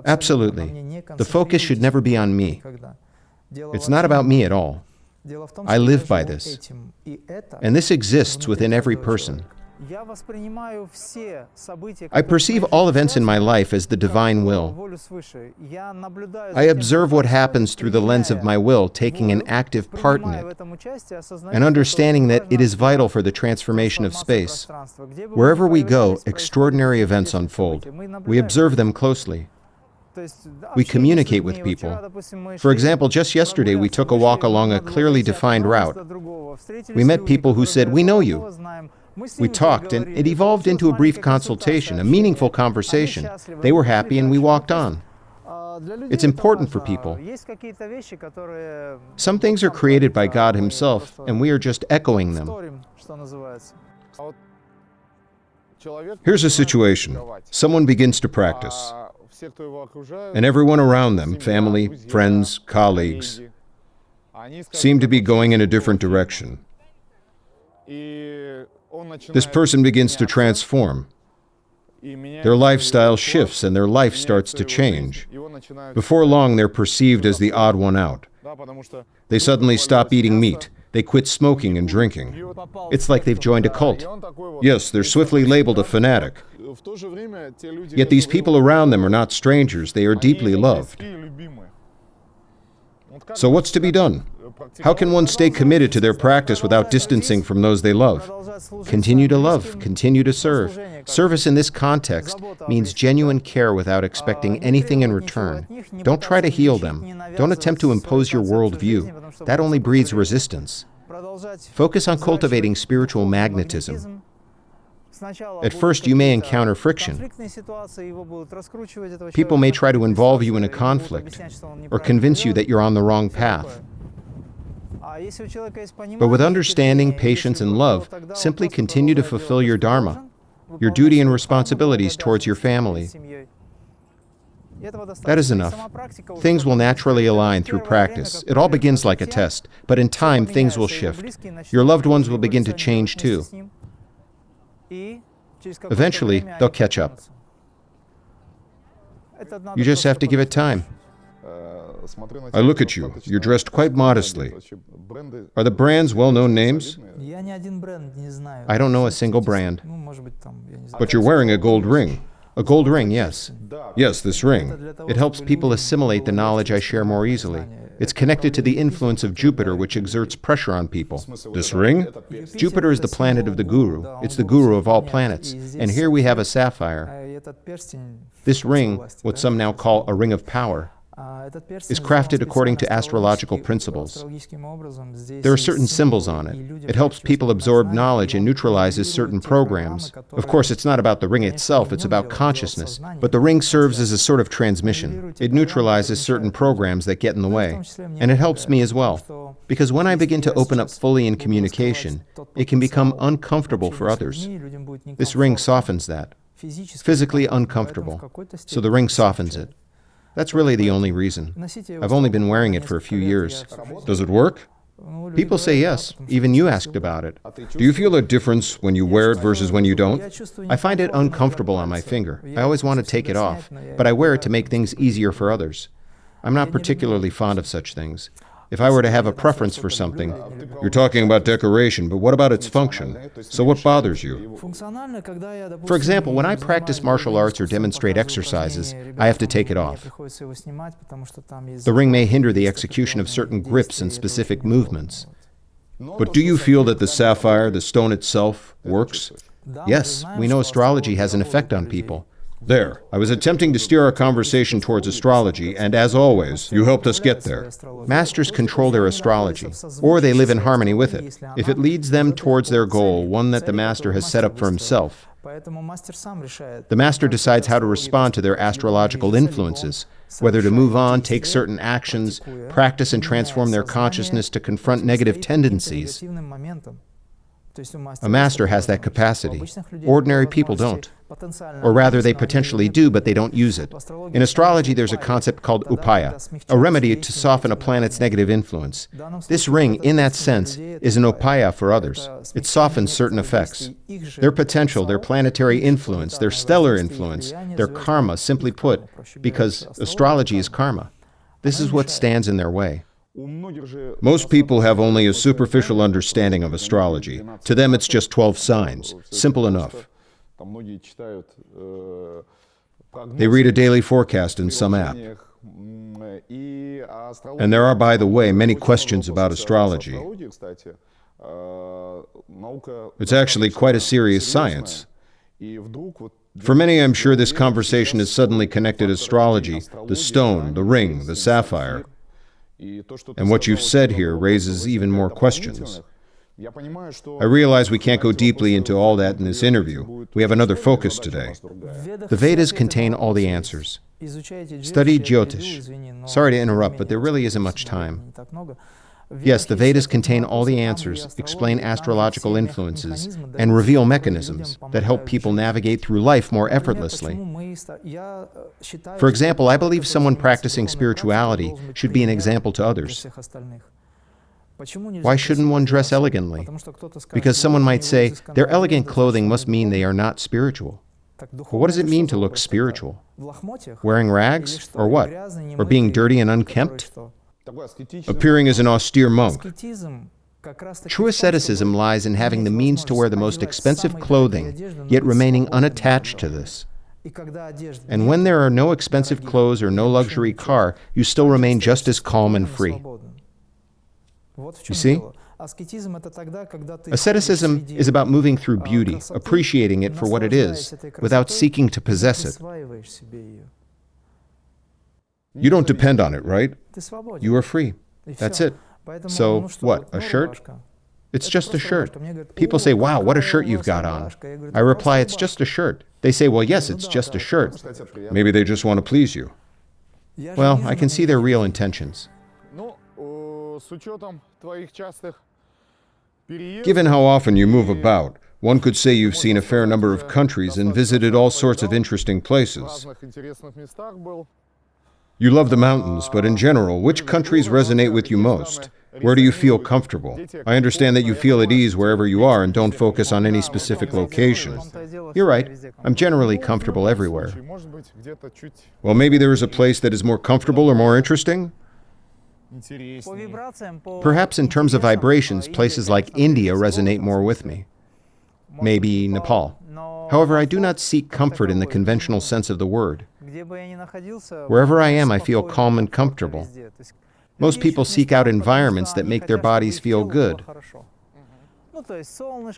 Absolutely. The focus should never be on me. It's not about me at all. I live by this. And this exists within every person. I perceive all events in my life as the divine will. I observe what happens through the lens of my will, taking an active part in it, and understanding that it is vital for the transformation of space. Wherever we go, extraordinary events unfold. We observe them closely. We communicate with people. For example, just yesterday we took a walk along a clearly defined route. We met people who said, "We know you." We talked, and it evolved into a brief consultation, a meaningful conversation. They were happy, and we walked on. It's important for people. Some things are created by God Himself, and we are just echoing them. Here's a situation. Someone begins to practice, and everyone around them, family, friends, colleagues, seem to be going in a different direction. This person begins to transform. Their lifestyle shifts and their life starts to change. Before long, they're perceived as the odd one out. They suddenly stop eating meat. They quit smoking and drinking. It's like they've joined a cult. Yes, they're swiftly labeled a fanatic. Yet these people around them are not strangers. They are deeply loved. So what's to be done? How can one stay committed to their practice without distancing from those they love? Continue to love, continue to serve. Service in this context means genuine care without expecting anything in return. Don't try to heal them. Don't attempt to impose your worldview. That only breeds resistance. Focus on cultivating spiritual magnetism. At first, you may encounter friction. People may try to involve you in a conflict or convince you that you're on the wrong path. But with understanding, patience, and love, simply continue to fulfill your dharma, your duty and responsibilities towards your family. That is enough. Things will naturally align through practice. It all begins like a test, but in time, things will shift. Your loved ones will begin to change too. Eventually, they'll catch up. You just have to give it time. I look at you. You're dressed quite modestly. Are the brands well-known names? I don't know a single brand. But you're wearing a gold ring. A gold ring, yes. Yes, this ring. It helps people assimilate the knowledge I share more easily. It's connected to the influence of Jupiter, which exerts pressure on people. This ring? Jupiter is the planet of the guru. It's the guru of all planets. And here we have a sapphire. This ring, what some now call a ring of power, is crafted according to astrological principles. There are certain symbols on it. It helps people absorb knowledge and neutralizes certain programs. Of course, it's not about the ring itself, it's about consciousness. But the ring serves as a sort of transmission. It neutralizes certain programs that get in the way. And it helps me as well. Because when I begin to open up fully in communication, it can become uncomfortable for others. This ring softens that. Physically uncomfortable. So the ring softens it. That's really the only reason. I've only been wearing it for a few years. Does it work? People say yes. Even you asked about it. Do you feel a difference when you wear it versus when you don't? I find it uncomfortable on my finger. I always want to take it off, but I wear it to make things easier for others. I'm not particularly fond of such things. If I were to have a preference for something... You're talking about decoration, but what about its function? So what bothers you? For example, when I practice martial arts or demonstrate exercises, I have to take it off. The ring may hinder the execution of certain grips and specific movements. But do you feel that the sapphire, the stone itself, works? Yes, we know astrology has an effect on people. There. I was attempting to steer our conversation towards astrology, and as always, you helped us get there. Masters control their astrology, or they live in harmony with it. If it leads them towards their goal, one that the master has set up for himself, the master decides how to respond to their astrological influences, whether to move on, take certain actions, practice and transform their consciousness to confront negative tendencies. A master has that capacity. Ordinary people don't. Or rather, they potentially do, but they don't use it. In astrology, there's a concept called upaya, a remedy to soften a planet's negative influence. This ring, in that sense, is an upaya for others. It softens certain effects. Their potential, their planetary influence, their stellar influence, their karma, simply put, because astrology is karma. This is what stands in their way. Most people have only a superficial understanding of astrology. To them, it's just 12 signs. Simple enough. They read a daily forecast in some app. And there are, by the way, many questions about astrology. It's actually quite a serious science. For many, I'm sure this conversation has suddenly connected astrology, the stone, the ring, the sapphire. And what you've said here raises even more questions. I realize we can't go deeply into all that in this interview. We have another focus today. The Vedas contain all the answers. Study Jyotish. Sorry to interrupt, but there really isn't much time. Yes, the Vedas contain all the answers, explain astrological influences, and reveal mechanisms that help people navigate through life more effortlessly. For example, I believe someone practicing spirituality should be an example to others. Why shouldn't one dress elegantly? Because someone might say, their elegant clothing must mean they are not spiritual. Well, what does it mean to look spiritual? Wearing rags, or what? Or being dirty and unkempt? Appearing as an austere monk. True asceticism lies in having the means to wear the most expensive clothing, yet remaining unattached to this. And when there are no expensive clothes or no luxury car, you still remain just as calm and free. You see? Asceticism is about moving through beauty, appreciating it for what it is, without seeking to possess it. You don't depend on it, right? You are free. That's it. So, what, a shirt? It's just a shirt. People say, wow, what a shirt you've got on. I reply, it's just a shirt. They say, well, yes, it's just a shirt. Maybe they just want to please you. Well, I can see their real intentions. Given how often you move about, one could say you've seen a fair number of countries and visited all sorts of interesting places. You love the mountains, but in general, which countries resonate with you most? Where do you feel comfortable? I understand that you feel at ease wherever you are and don't focus on any specific location. You're right. I'm generally comfortable everywhere. Well, maybe there is a place that is more comfortable or more interesting? Perhaps in terms of vibrations, places like India resonate more with me. Maybe Nepal. However, I do not seek comfort in the conventional sense of the word. Wherever I am, I feel calm and comfortable. Most people seek out environments that make their bodies feel good.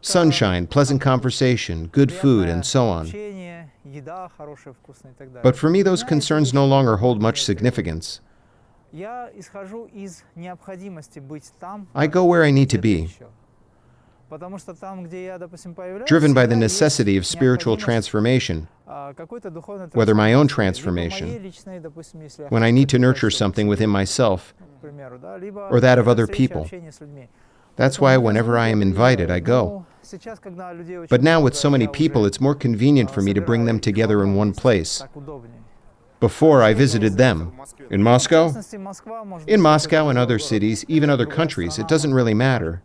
Sunshine, pleasant conversation, good food, and so on. But for me, those concerns no longer hold much significance. I go where I need to be, driven by the necessity of spiritual transformation, whether my own transformation, when I need to nurture something within myself, or that of other people. That's why whenever I am invited, I go. But now with so many people, it's more convenient for me to bring them together in one place. Before, I visited them. In Moscow? In Moscow and other cities, even other countries, it doesn't really matter.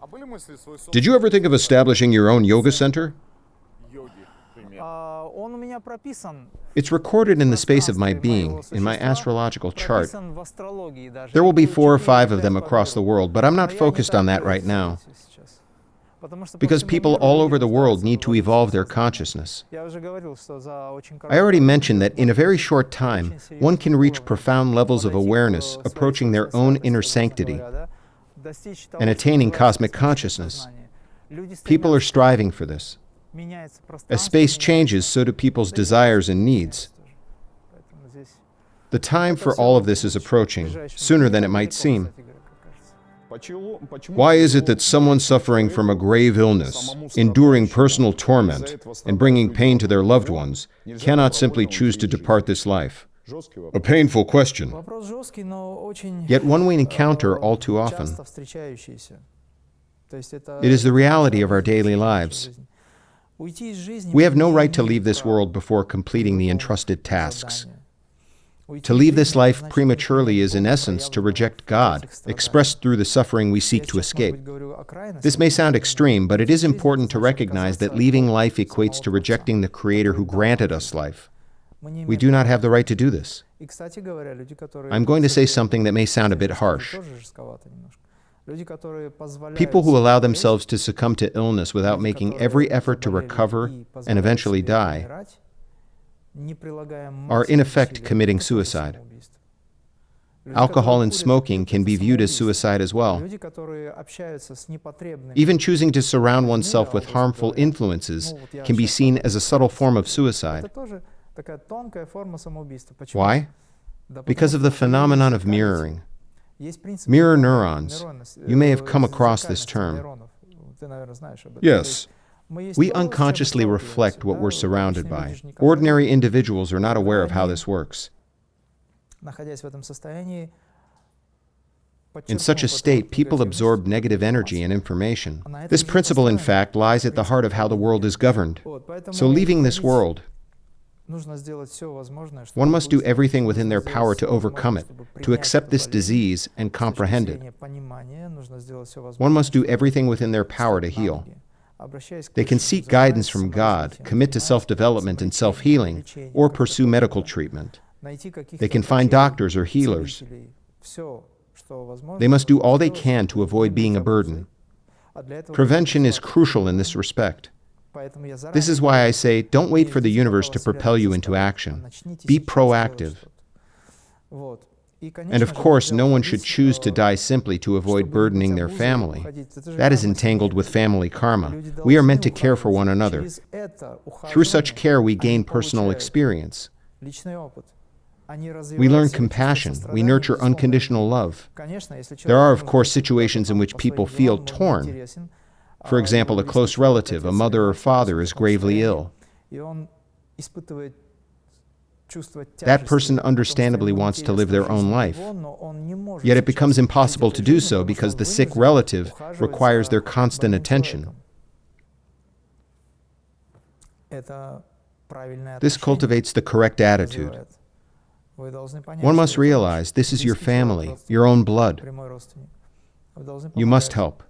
Did you ever think of establishing your own yoga center? It's recorded in the space of my being, in my astrological chart. There will be 4 or 5 of them across the world, but I'm not focused on that right now. Because people all over the world need to evolve their consciousness. I already mentioned that in a very short time, one can reach profound levels of awareness, approaching their own inner sanctity and attaining cosmic consciousness. People are striving for this. As space changes, so do people's desires and needs. The time for all of this is approaching, sooner than it might seem. Why is it that someone suffering from a grave illness, enduring personal torment, and bringing pain to their loved ones, cannot simply choose to depart this life? A painful question. Yet one we encounter all too often. It is the reality of our daily lives. We have no right to leave this world before completing the entrusted tasks. To leave this life prematurely is in essence to reject God, expressed through the suffering we seek to escape. This may sound extreme, but it is important to recognize that leaving life equates to rejecting the Creator who granted us life. We do not have the right to do this. I'm going to say something that may sound a bit harsh. People who allow themselves to succumb to illness without making every effort to recover and eventually die are in effect committing suicide. Alcohol and smoking can be viewed as suicide as well. Even choosing to surround oneself with harmful influences can be seen as a subtle form of suicide. Why? Because of the phenomenon of mirroring. Mirror neurons. You may have come across this term. Yes. We unconsciously reflect what we're surrounded by. Ordinary individuals are not aware of how this works. In such a state, people absorb negative energy and information. This principle, in fact, lies at the heart of how the world is governed. So leaving this world, one must do everything within their power to overcome it, to accept this disease and comprehend it. One must do everything within their power to heal. They can seek guidance from God, commit to self-development and self-healing, or pursue medical treatment. They can find doctors or healers. They must do all they can to avoid being a burden. Prevention is crucial in this respect. This is why I say, don't wait for the universe to propel you into action. Be proactive. And of course, no one should choose to die simply to avoid burdening their family. That is entangled with family karma. We are meant to care for one another. Through such care, we gain personal experience. We learn compassion. We nurture unconditional love. There are, of course, situations in which people feel torn. For example, a close relative, a mother or father, is gravely ill. That person understandably wants to live their own life. Yet it becomes impossible to do so because the sick relative requires their constant attention. This cultivates the correct attitude. One must realize this is your family, your own blood. You must help.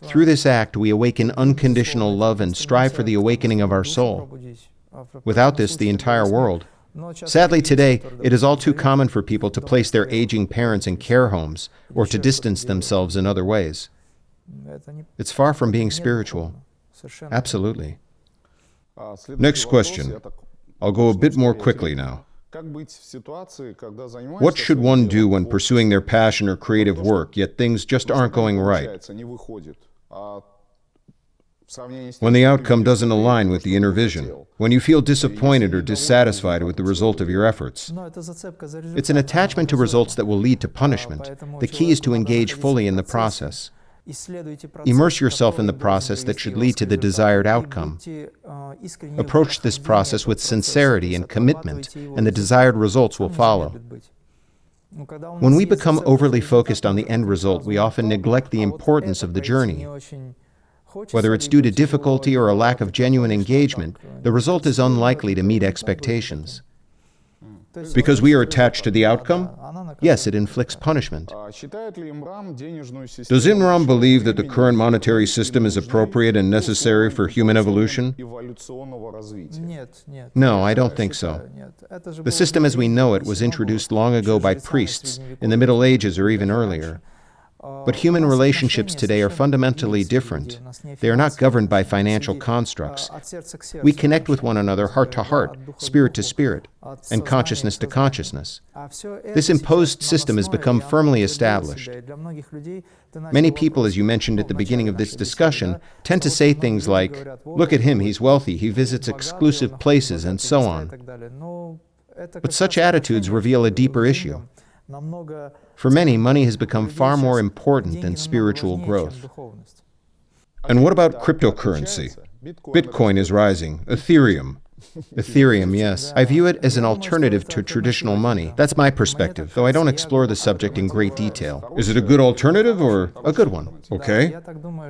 Through this act, we awaken unconditional love and strive for the awakening of our soul. Without this, the entire world. Sadly, today, it is all too common for people to place their aging parents in care homes or to distance themselves in other ways. It's far from being spiritual. Absolutely. Next question. I'll go a bit more quickly now. What should one do when pursuing their passion or creative work, yet things just aren't going right? When the outcome doesn't align with the inner vision, when you feel disappointed or dissatisfied with the result of your efforts. It's an attachment to results that will lead to punishment. The key is to engage fully in the process. Immerse yourself in the process that should lead to the desired outcome. Approach this process with sincerity and commitment, and the desired results will follow. When we become overly focused on the end result, we often neglect the importance of the journey. Whether it's due to difficulty or a lack of genuine engagement, the result is unlikely to meet expectations. Because we are attached to the outcome? Yes, it inflicts punishment. Does Imram believe that the current monetary system is appropriate and necessary for human evolution? No, I don't think so. The system as we know it was introduced long ago by priests, in the Middle Ages or even earlier. But human relationships today are fundamentally different. They are not governed by financial constructs. We connect with one another heart to heart, spirit to spirit, and consciousness to consciousness. This imposed system has become firmly established. Many people, as you mentioned at the beginning of this discussion, tend to say things like, "Look at him, he's wealthy, he visits exclusive places," and so on. But such attitudes reveal a deeper issue. For many, money has become far more important than spiritual growth. And what about cryptocurrency? Bitcoin is rising. Ethereum. Ethereum, yes. I view it as an alternative to traditional money. That's my perspective, though I don't explore the subject in great detail. Is it a good alternative or a good one? Okay.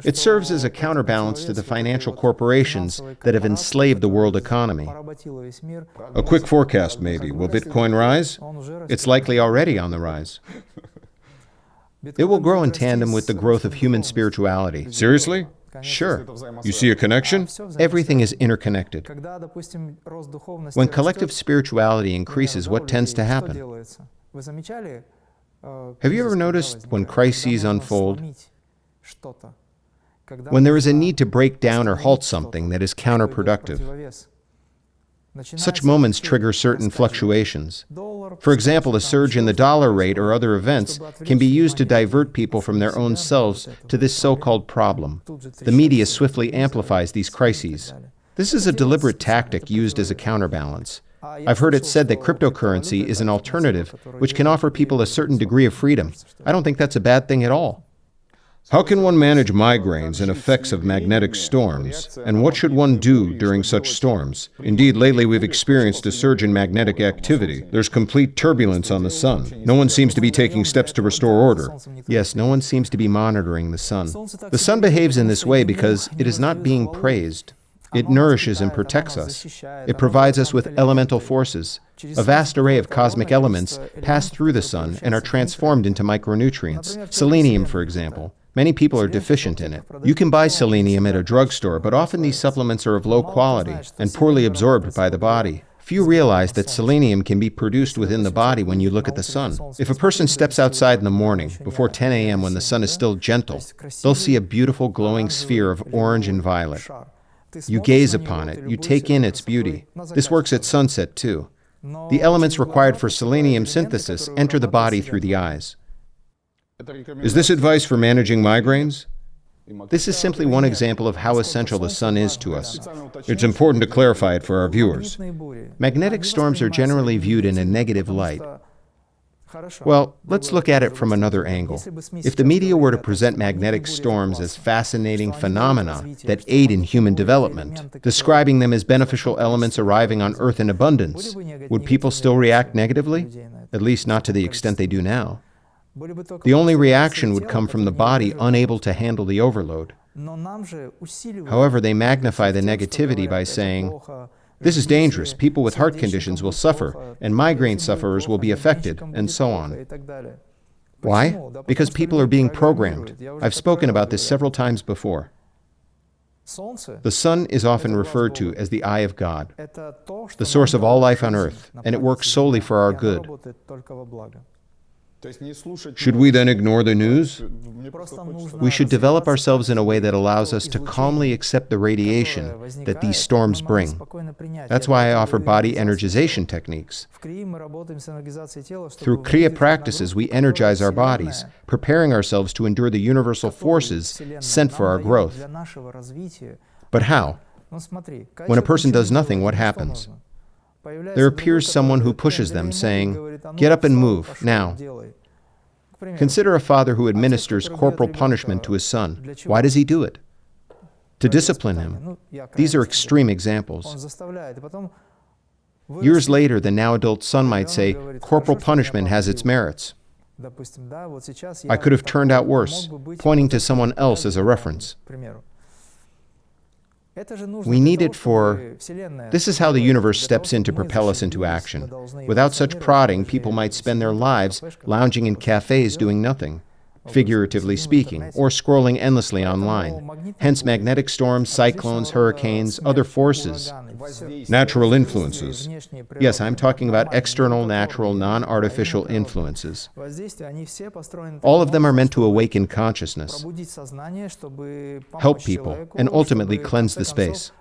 It serves as a counterbalance to the financial corporations that have enslaved the world economy. A quick forecast, maybe. Will Bitcoin rise? It's likely already on the rise. It will grow in tandem with the growth of human spirituality. Seriously? Sure. You see a connection? Everything is interconnected. When collective spirituality increases, what tends to happen? Have you ever noticed when crises unfold? When there is a need to break down or halt something that is counterproductive. Such moments trigger certain fluctuations. For example, a surge in the dollar rate or other events can be used to divert people from their own selves to this so-called problem. The media swiftly amplifies these crises. This is a deliberate tactic used as a counterbalance. I've heard it said that cryptocurrency is an alternative which can offer people a certain degree of freedom. I don't think that's a bad thing at all. How can one manage migraines and effects of magnetic storms? And what should one do during such storms? Indeed, lately we've experienced a surge in magnetic activity. There's complete turbulence on the sun. No one seems to be taking steps to restore order. Yes, no one seems to be monitoring the sun. The sun behaves in this way because it is not being praised. It nourishes and protects us. It provides us with elemental forces. A vast array of cosmic elements pass through the sun and are transformed into micronutrients. Selenium, for example. Many people are deficient in it. You can buy selenium at a drugstore, but often these supplements are of low quality and poorly absorbed by the body. Few realize that selenium can be produced within the body when you look at the sun. If a person steps outside in the morning, before 10 a.m. when the sun is still gentle, they'll see a beautiful glowing sphere of orange and violet. You gaze upon it, you take in its beauty. This works at sunset too. The elements required for selenium synthesis enter the body through the eyes. Is this advice for managing migraines? This is simply one example of how essential the sun is to us. It's important to clarify it for our viewers. Magnetic storms are generally viewed in a negative light. Well, let's look at it from another angle. If the media were to present magnetic storms as fascinating phenomena that aid in human development, describing them as beneficial elements arriving on Earth in abundance, would people still react negatively? At least not to the extent they do now. The only reaction would come from the body unable to handle the overload. However, they magnify the negativity by saying, "This is dangerous, people with heart conditions will suffer, and migraine sufferers will be affected," and so on. Why? Because people are being programmed. I've spoken about this several times before. The sun is often referred to as the eye of God, the source of all life on earth, and it works solely for our good. Should we then ignore the news? We should develop ourselves in a way that allows us to calmly accept the radiation that these storms bring. That's why I offer body energization techniques. Through Kriya practices, we energize our bodies, preparing ourselves to endure the universal forces sent for our growth. But how? When a person does nothing, what happens? There appears someone who pushes them, saying, "Get up and move, now." Consider a father who administers corporal punishment to his son. Why does he do it? To discipline him. These are extreme examples. Years later, the now adult son might say, "Corporal punishment has its merits. I could have turned out worse," pointing to someone else as a reference. We need it for... This is how the universe steps in to propel us into action. Without such prodding, people might spend their lives lounging in cafes doing nothing, figuratively speaking, or scrolling endlessly online. Hence magnetic storms, cyclones, hurricanes, other forces. Natural influences. Yes, I'm talking about external, natural, non-artificial influences. All of them are meant to awaken consciousness, help people, and ultimately cleanse the space.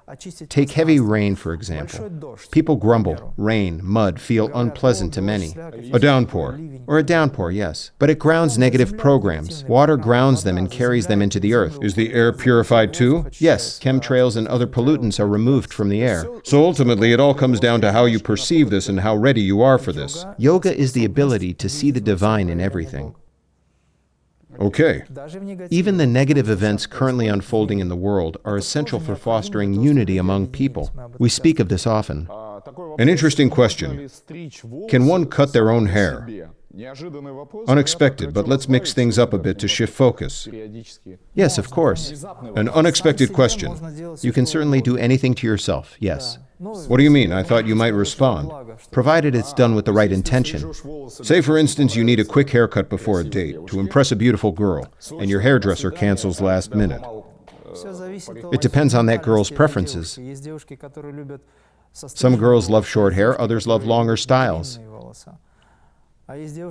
Take heavy rain, for example. People grumble. Rain, mud feel unpleasant to many. A downpour. Or a downpour, yes. But it grounds negative programs. Water grounds them and carries them into the earth. Is the air purified too? Yes, chemtrails and other pollutants are removed from the air. So ultimately, it all comes down to how you perceive this and how ready you are for this. Yoga is the ability to see the divine in everything. Okay. Even the negative events currently unfolding in the world are essential for fostering unity among people. We speak of this often. An interesting question. Can one cut their own hair? Unexpected, but let's mix things up a bit to shift focus. Yes, of course. An unexpected question. You can certainly do anything to yourself, yes. What do you mean? I thought you might respond. Provided it's done with the right intention. Say, for instance, you need a quick haircut before a date to impress a beautiful girl, and your hairdresser cancels last minute. It depends on that girl's preferences. Some girls love short hair, others love longer styles.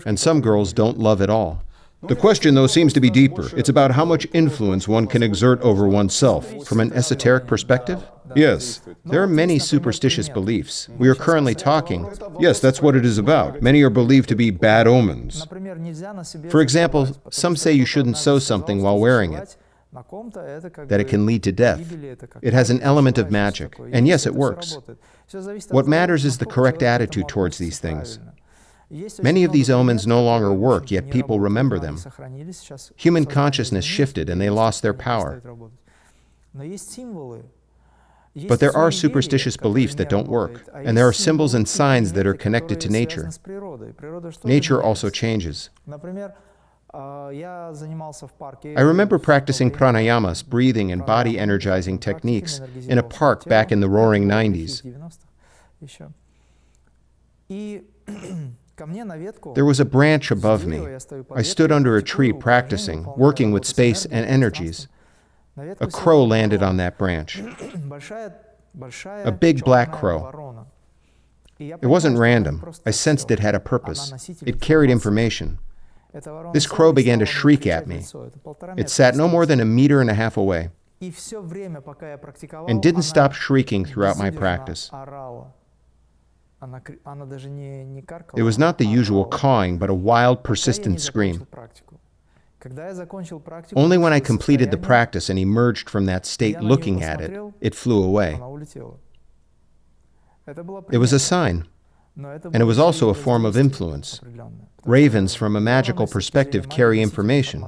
And some girls don't love it all. The question, though, seems to be deeper. It's about how much influence one can exert over oneself. From an esoteric perspective? Yes. There are many superstitious beliefs. We are currently talking. Yes, that's what it is about. Many are believed to be bad omens. For example, some say you shouldn't sew something while wearing it, that it can lead to death. It has an element of magic, and yes, it works. What matters is the correct attitude towards these things. Many of these omens no longer work, yet people remember them. Human consciousness shifted and they lost their power. But there are superstitious beliefs that don't work, and there are symbols and signs that are connected to nature. Nature also changes. I remember practicing pranayamas, breathing and body energizing techniques, in a park back in the roaring 90s. There was a branch above me. I stood under a tree practicing, working with space and energies. A crow landed on that branch. A big black crow. It wasn't random. I sensed it had a purpose. It carried information. This crow began to shriek at me. It sat no more than 1.5 meters away and didn't stop shrieking throughout my practice. It was not the usual cawing, but a wild, persistent scream. Only when I completed the practice and emerged from that state looking at it, it flew away. It was a sign, and it was also a form of influence. Ravens, from a magical perspective, carry information.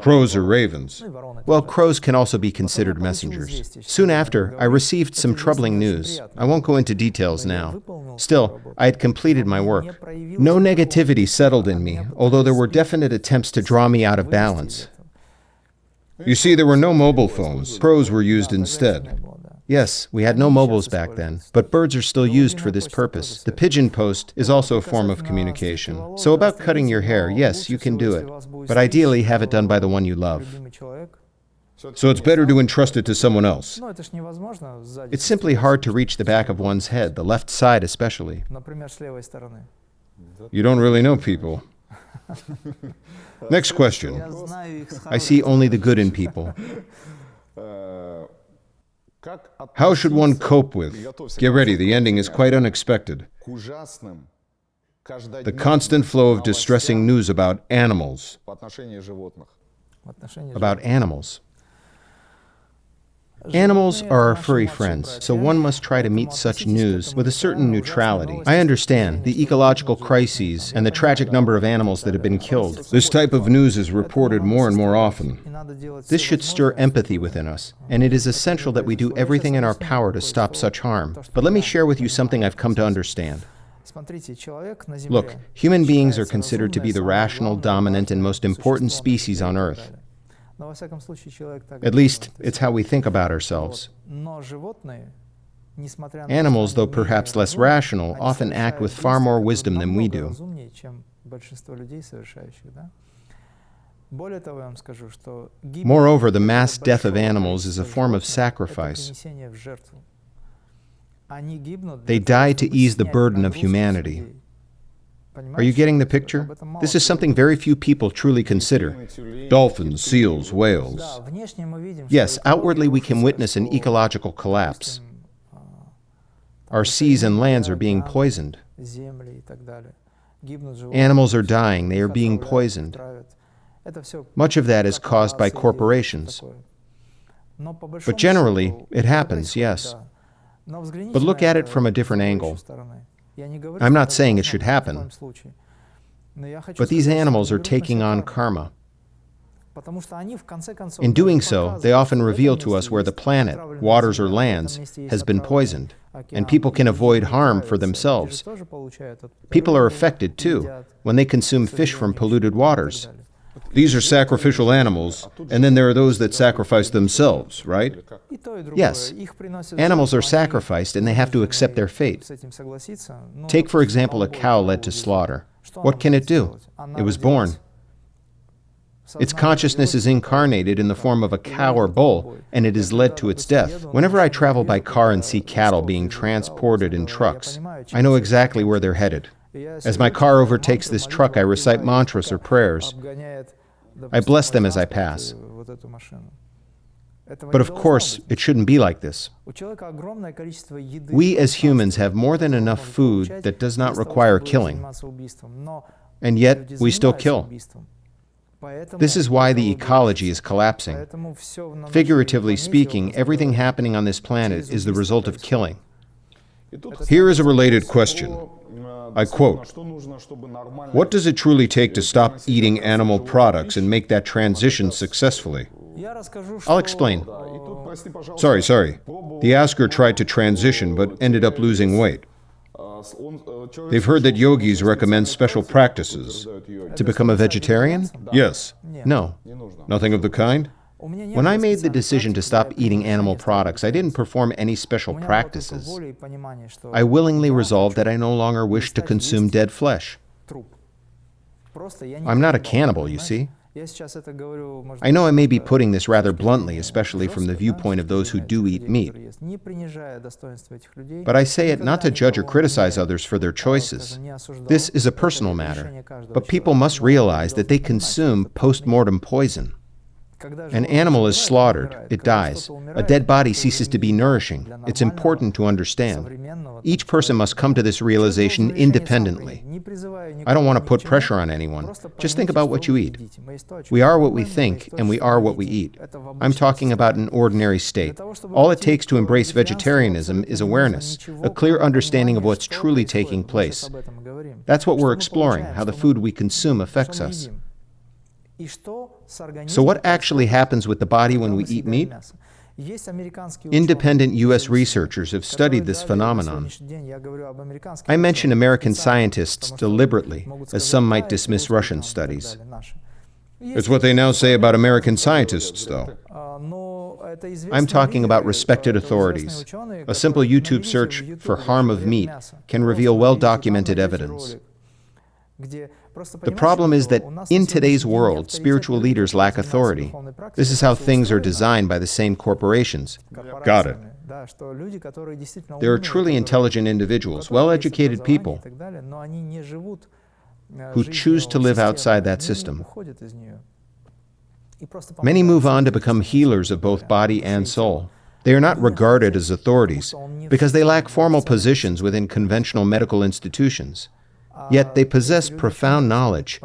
Crows are ravens. Well, crows can also be considered messengers. Soon after, I received some troubling news. I won't go into details now. Still, I had completed my work. No negativity settled in me, although there were definite attempts to draw me out of balance. You see, there were no mobile phones. Crows were used instead. Yes, we had no mobiles back then, but birds are still used for this purpose. The pigeon post is also a form of communication. So about cutting your hair, yes, you can do it, but ideally have it done by the one you love. So it's better to entrust it to someone else. It's simply hard to reach the back of one's head, the left side especially. You don't really know people. Next question. I see only the good in people. How should one cope with? Get ready, the ending is quite unexpected. The constant flow of distressing news about animals. About animals. Animals are our furry friends, so one must try to meet such news with a certain neutrality. I understand the ecological crises and the tragic number of animals that have been killed. This type of news is reported more and more often. This should stir empathy within us, and it is essential that we do everything in our power to stop such harm. But let me share with you something I've come to understand. Look, human beings are considered to be the rational, dominant, and most important species on Earth. At least, it's how we think about ourselves. Animals, though perhaps less rational, often act with far more wisdom than we do. Moreover, the mass death of animals is a form of sacrifice. They die to ease the burden of humanity. Are you getting the picture? This is something very few people truly consider. Dolphins, seals, whales. Yes, outwardly we can witness an ecological collapse. Our seas and lands are being poisoned. Animals are dying, they are being poisoned. Much of that is caused by corporations. But generally, it happens, yes. But look at it from a different angle. I'm not saying it should happen, but these animals are taking on karma. In doing so, they often reveal to us where the planet, waters or lands, has been poisoned, and people can avoid harm for themselves. People are affected, too, when they consume fish from polluted waters. These are sacrificial animals, and then there are those that sacrifice themselves, right? Yes, animals are sacrificed and they have to accept their fate. Take, for example, a cow led to slaughter. What can it do? It was born. Its consciousness is incarnated in the form of a cow or bull, and it is led to its death. Whenever I travel by car and see cattle being transported in trucks, I know exactly where they're headed. As my car overtakes this truck, I recite mantras or prayers. I bless them as I pass. But of course, it shouldn't be like this. We as humans have more than enough food that does not require killing, and yet we still kill. This is why the ecology is collapsing. Figuratively speaking, everything happening on this planet is the result of killing. Here is a related question. I quote, "What does it truly take to stop eating animal products and make that transition successfully?" I'll explain. Sorry. The asker tried to transition but ended up losing weight. They've heard that yogis recommend special practices. To become a vegetarian? Yes. No. Nothing of the kind? When I made the decision to stop eating animal products, I didn't perform any special practices. I willingly resolved that I no longer wished to consume dead flesh. I'm not a cannibal, you see. I know I may be putting this rather bluntly, especially from the viewpoint of those who do eat meat. But I say it not to judge or criticize others for their choices. This is a personal matter. But people must realize that they consume post-mortem poison. An animal is slaughtered, it dies. A dead body ceases to be nourishing. It's important to understand. Each person must come to this realization independently. I don't want to put pressure on anyone. Just think about what you eat. We are what we think, and we are what we eat. I'm talking about an ordinary state. All it takes to embrace vegetarianism is awareness, a clear understanding of what's truly taking place. That's what we're exploring, how the food we consume affects us. So what actually happens with the body when we eat meat? Independent U.S. researchers have studied this phenomenon. I mention American scientists deliberately, as some might dismiss Russian studies. It's what they now say about American scientists, though. I'm talking about respected authorities. A simple YouTube search for harm of meat can reveal well-documented evidence. The problem is that in today's world, spiritual leaders lack authority. This is how things are designed by the same corporations. Got it. There are truly intelligent individuals, well-educated people, who choose to live outside that system. Many move on to become healers of both body and soul. They are not regarded as authorities because they lack formal positions within conventional medical institutions. Yet they possess profound knowledge.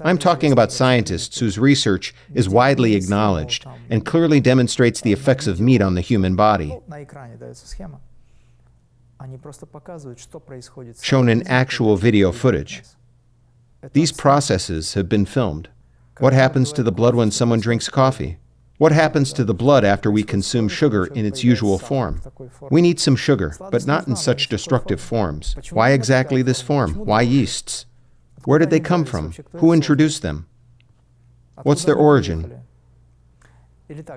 I'm talking about scientists whose research is widely acknowledged and clearly demonstrates the effects of meat on the human body, shown in actual video footage. These processes have been filmed. What happens to the blood when someone drinks coffee? What happens to the blood after we consume sugar in its usual form? We need some sugar, but not in such destructive forms. Why exactly this form? Why yeasts? Where did they come from? Who introduced them? What's their origin?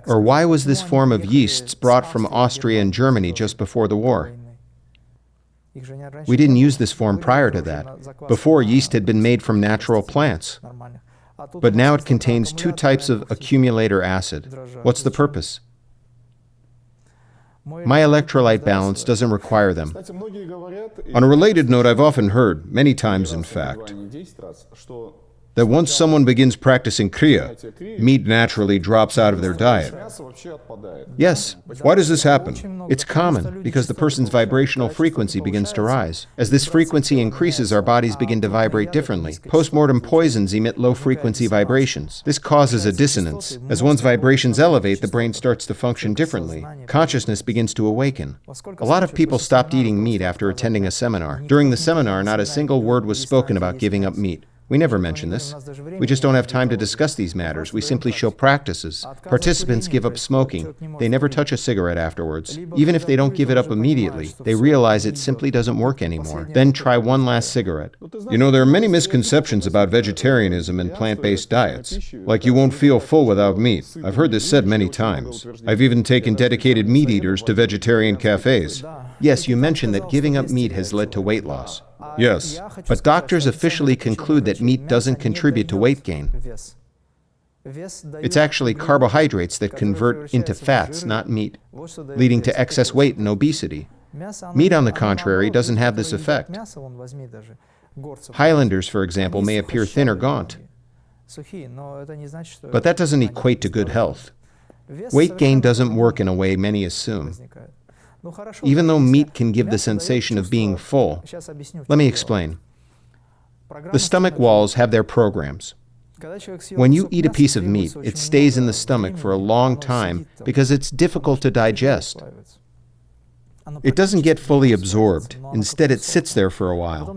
Or why was this form of yeasts brought from Austria and Germany just before the war? We didn't use this form prior to that. Before, yeast had been made from natural plants. But now it contains two types of accumulator acid. What's the purpose? My electrolyte balance doesn't require them. On a related note, I've often heard, many times in fact, that once someone begins practicing Kriya, meat naturally drops out of their diet. Yes. Why does this happen? It's common because the person's vibrational frequency begins to rise. As this frequency increases, our bodies begin to vibrate differently. Postmortem poisons emit low-frequency vibrations. This causes a dissonance. As one's vibrations elevate, the brain starts to function differently. Consciousness begins to awaken. A lot of people stopped eating meat after attending a seminar. During the seminar, not a single word was spoken about giving up meat. We never mention this. We just don't have time to discuss these matters. We simply show practices. Participants give up smoking. They never touch a cigarette afterwards. Even if they don't give it up immediately, they realize it simply doesn't work anymore. Then try one last cigarette. You know, there are many misconceptions about vegetarianism and plant-based diets. Like you won't feel full without meat. I've heard this said many times. I've even taken dedicated meat eaters to vegetarian cafes. Yes, you mentioned that giving up meat has led to weight loss. Yes. But doctors officially conclude that meat doesn't contribute to weight gain. It's actually carbohydrates that convert into fats, not meat, leading to excess weight and obesity. Meat, on the contrary, doesn't have this effect. Highlanders, for example, may appear thin or gaunt, but that doesn't equate to good health. Weight gain doesn't work in a way many assume. Even though meat can give the sensation of being full, let me explain. The stomach walls have their programs. When you eat a piece of meat, it stays in the stomach for a long time because it's difficult to digest. It doesn't get fully absorbed. Instead, it sits there for a while,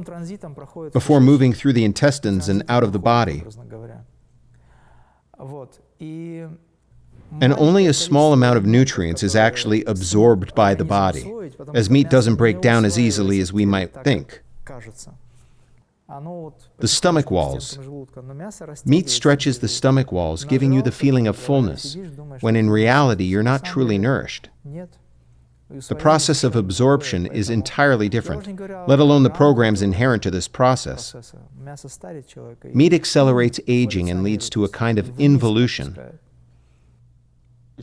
before moving through the intestines and out of the body. And only a small amount of nutrients is actually absorbed by the body, as meat doesn't break down as easily as we might think. The stomach walls. Meat stretches the stomach walls, giving you the feeling of fullness, when in reality you're not truly nourished. The process of absorption is entirely different, let alone the programs inherent to this process. Meat accelerates aging and leads to a kind of involution.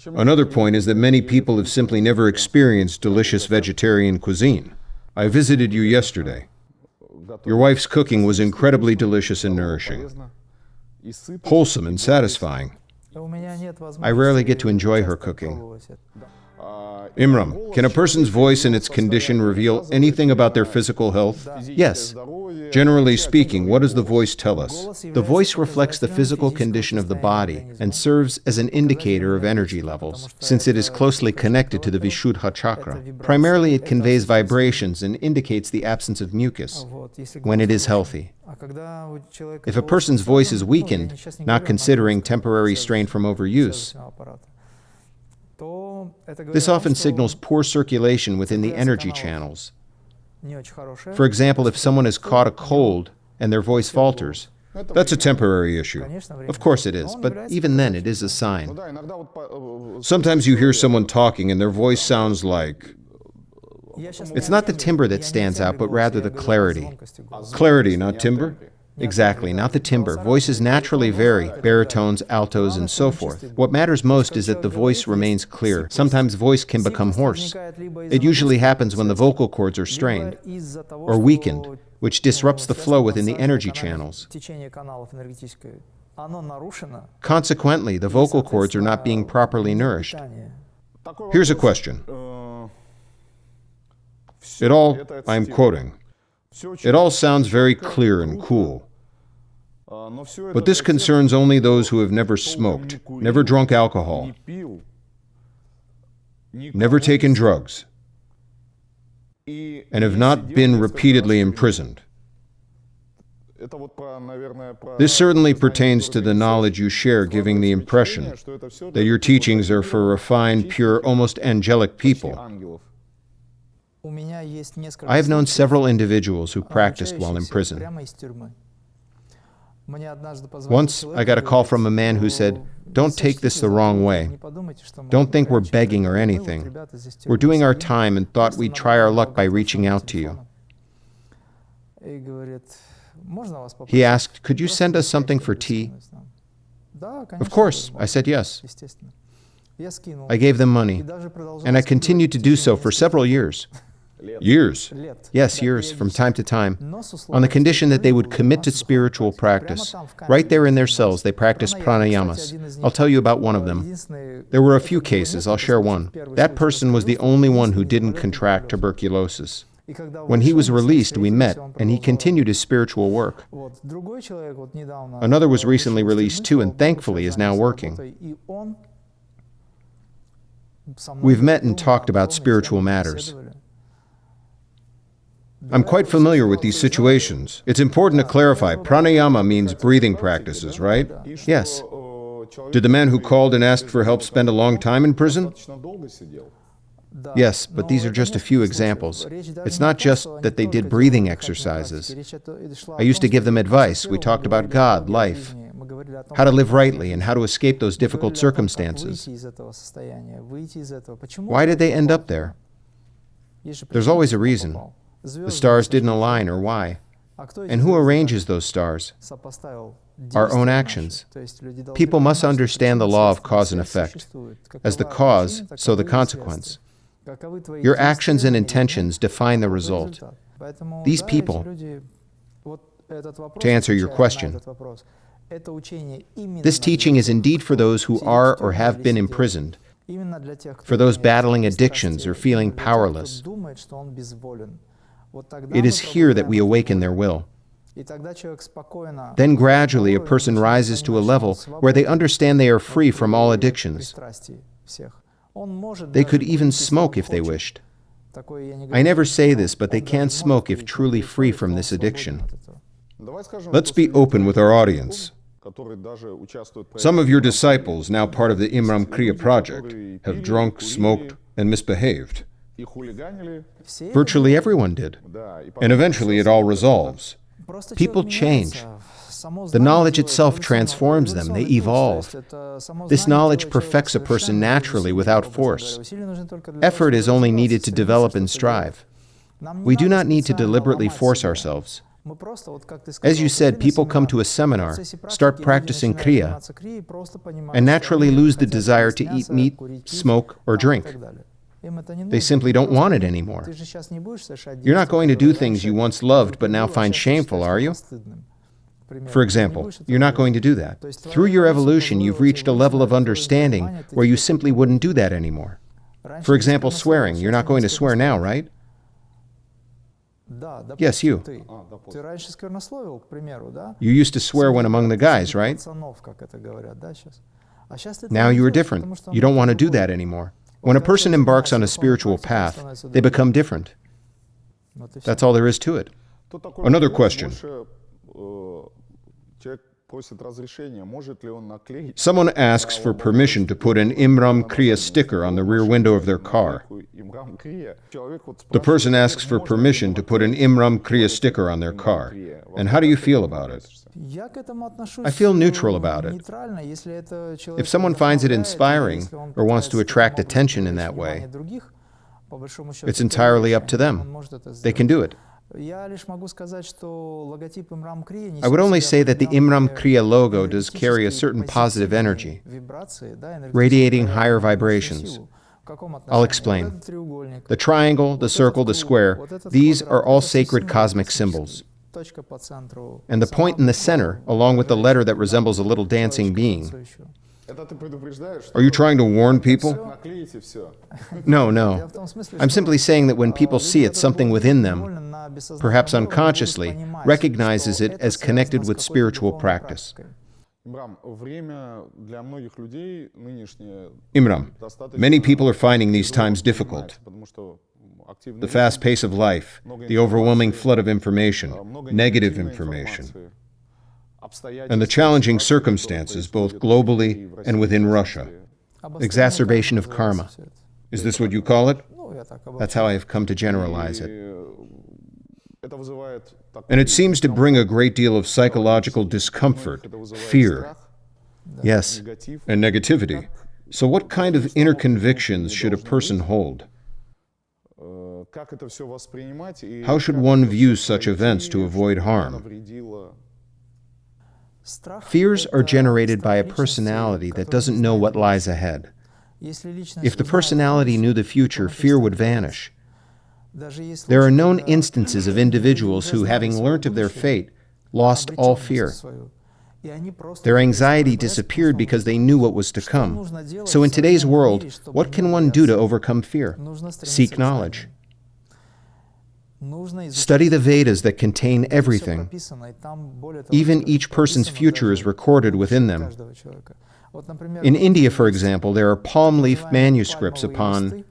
Another point is that many people have simply never experienced delicious vegetarian cuisine. I visited you yesterday. Your wife's cooking was incredibly delicious and nourishing, wholesome and satisfying. I rarely get to enjoy her cooking. Imram, can a person's voice and its condition reveal anything about their physical health? Yes. Generally speaking, what does the voice tell us? The voice reflects the physical condition of the body and serves as an indicator of energy levels, since it is closely connected to the Vishuddha chakra. Primarily, it conveys vibrations and indicates the absence of mucus when it is healthy. If a person's voice is weakened, not considering temporary strain from overuse, this often signals poor circulation within the energy channels. For example, if someone has caught a cold and their voice falters, That's a temporary issue. of course it is, but even then it is a sign. Sometimes you hear someone talking and their voice sounds like... It's not the timbre that stands out, but rather the clarity. Clarity, not timbre? Exactly, not the timbre. Voices naturally vary, baritones, altos, and so forth. What matters most is that the voice remains clear. Sometimes voice can become hoarse. It usually happens when the vocal cords are strained or weakened, which disrupts the flow within the energy channels. Consequently, the vocal cords are not being properly nourished. Here's a question. I'm quoting, it all sounds very clear and cool. But this concerns only those who have never smoked, never drunk alcohol, never taken drugs, and have not been repeatedly imprisoned. This certainly pertains to the knowledge you share, giving the impression that your teachings are for refined, pure, almost angelic people. I have known several individuals who practiced while in prison. Once, I got a call from a man who said, "Don't take this the wrong way. Don't think we're begging or anything. We're doing our time and thought we'd try our luck by reaching out to you." He asked, "Could you send us something for tea?" "Of course," I said yes. I gave them money, and I continued to do so for several years. Years. Yes, years, from time to time, on the condition that they would commit to spiritual practice. Right there in their cells, they practiced pranayamas. I'll tell you about one of them. There were a few cases. I'll share one. That person was the only one who didn't contract tuberculosis. When he was released, we met, and he continued his spiritual work. Another was recently released too, and thankfully is now working. We've met and talked about spiritual matters. I'm quite familiar with these situations. It's important to clarify, pranayama means breathing practices, right? Yes. Did the man who called and asked for help spend a long time in prison? Yes, but these are just a few examples. It's not just that they did breathing exercises. I used to give them advice. We talked about God, life, how to live rightly, and how to escape those difficult circumstances. Why did they end up there? There's always a reason. The stars didn't align, or why? And who arranges those stars? Our own actions. People must understand the law of cause and effect. As the cause, so the consequence. Your actions and intentions define the result. These people, to answer your question, this teaching is indeed for those who are or have been imprisoned, for those battling addictions or feeling powerless. It is here that we awaken their will. Then gradually a person rises to a level where they understand they are free from all addictions. They could even smoke if they wished. I never say this, but they can smoke if truly free from this addiction. Let's be open with our audience. Some of your disciples, now part of the Imram Kriya project, have drunk, smoked, and misbehaved. Virtually everyone did. And eventually it all resolves. People change. The knowledge itself transforms them. They evolve. This knowledge perfects a person naturally without force. Effort is only needed to develop and strive. We do not need to deliberately force ourselves. As you said, people come to a seminar, start practicing Kriya, and naturally lose the desire to eat meat, smoke, or drink. They simply don't want it anymore. You're not going to do things you once loved but now find shameful, are you? For example, you're not going to do that. Through your evolution, you've reached a level of understanding where you simply wouldn't do that anymore. For example, swearing. You're not going to swear now, right? Yes, you. You used to swear when among the guys, right? Now you are different. You don't want to do that anymore. When a person embarks on a spiritual path, they become different. That's all there is to it. Another question. Someone asks for permission to put an Imram Kriya sticker on the rear window of their car. The person asks for permission to put an Imram Kriya sticker on their car. And how do you feel about it? I feel neutral about it. If someone finds it inspiring or wants to attract attention in that way, it's entirely up to them. They can do it. I would only say that the Imram Kriya logo does carry a certain positive energy, radiating higher vibrations. I'll explain. The triangle, the circle, the square, these are all sacred cosmic symbols. And the point in the center, along with the letter that resembles a little dancing being. Are you trying to warn people? No. I'm simply saying that when people see it, something within them, perhaps unconsciously, recognizes it as connected with spiritual practice. Imram, many people are finding these times difficult. The fast pace of life, the overwhelming flood of information, negative information, and the challenging circumstances both globally and within Russia. Exacerbation of karma. Is this what you call it? That's how I have come to generalize it. And it seems to bring a great deal of psychological discomfort, fear, Yes. and negativity. So what kind of inner convictions should a person hold? How should one view such events to avoid harm? Fears are generated by a personality that doesn't know what lies ahead. If the personality knew the future, fear would vanish. There are known instances of individuals who, having learnt of their fate, lost all fear. Their anxiety disappeared because they knew what was to come. So in today's world, what can one do to overcome fear? Seek knowledge. Study the Vedas that contain everything. Even each person's future is recorded within them. In India, for example, there are palm leaf manuscripts upon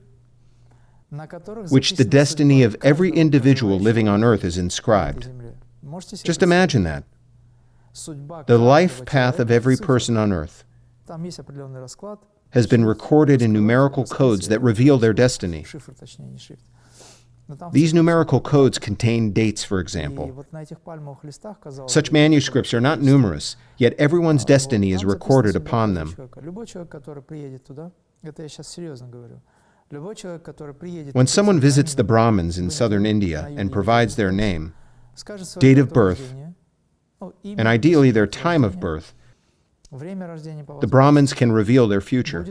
which the destiny of every individual living on earth is inscribed. Just imagine that. The life path of every person on earth has been recorded in numerical codes that reveal their destiny. These numerical codes contain dates, for example. Such manuscripts are not numerous, yet everyone's destiny is recorded upon them. When someone visits the Brahmins in southern India and provides their name, date of birth, and ideally their time of birth, the Brahmins can reveal their future,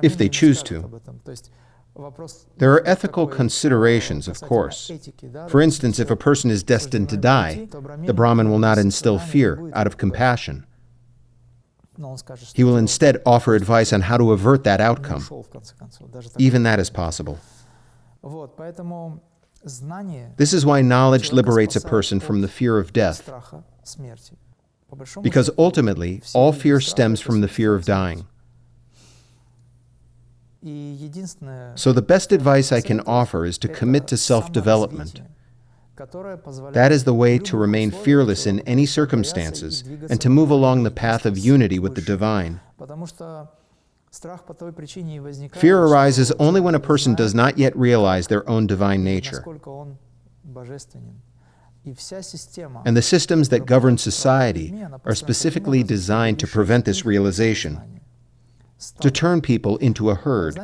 if they choose to. There are ethical considerations, of course. For instance, if a person is destined to die, the Brahmin will not instill fear out of compassion. He will instead offer advice on how to avert that outcome. Even that is possible. This is why knowledge liberates a person from the fear of death, because ultimately, all fear stems from the fear of dying. So the best advice I can offer is to commit to self-development. That is the way to remain fearless in any circumstances and to move along the path of unity with the divine. Fear arises only when a person does not yet realize their own divine nature. And the systems that govern society are specifically designed to prevent this realization, to turn people into a herd.